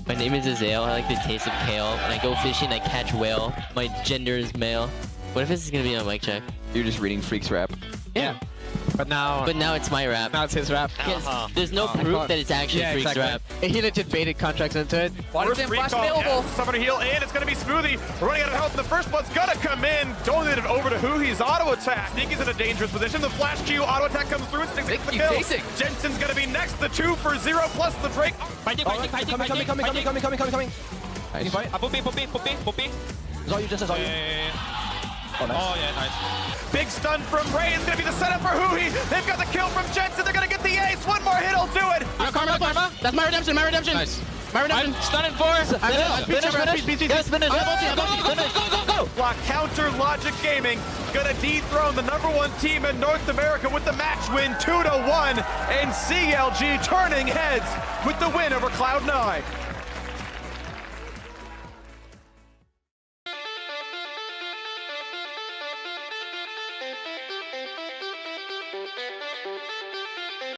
My name is Azael. I like the taste of kale. When I go fishing, I catch whale. My gender is male. What if this is gonna be on mic check? You're just reading Freak's rap. Yeah. But now it's my rap. now it's his rap. Yes, there's no proof that it's actually Freak's rap. He legit baited contracts into it. Water flash available. Someone to heal in. It's going to be Smoothie. We're running out of health. The first blood's going to come in. Donated it over to Huhi's auto attack. Sneaky's in a dangerous position. The flash Q auto attack comes through and sticks the kill. Jensen's going to be next. The 2 for 0 plus the Drake. Fighting. Coming. Nice. Puppy. That's all you. Oh, nice. Oh, yeah, nice. Big stun from Ray is going to be the setup for Huhi. They've got the kill from Jensen. They're going to get the ace. One more hit will do it. Karma. That's my redemption. Nice. My redemption. Stun in 4. Finish. Go. While Counter Logic Gaming going to dethrone the #1 team in North America with the match win 2-1. And CLG turning heads with the win over Cloud9.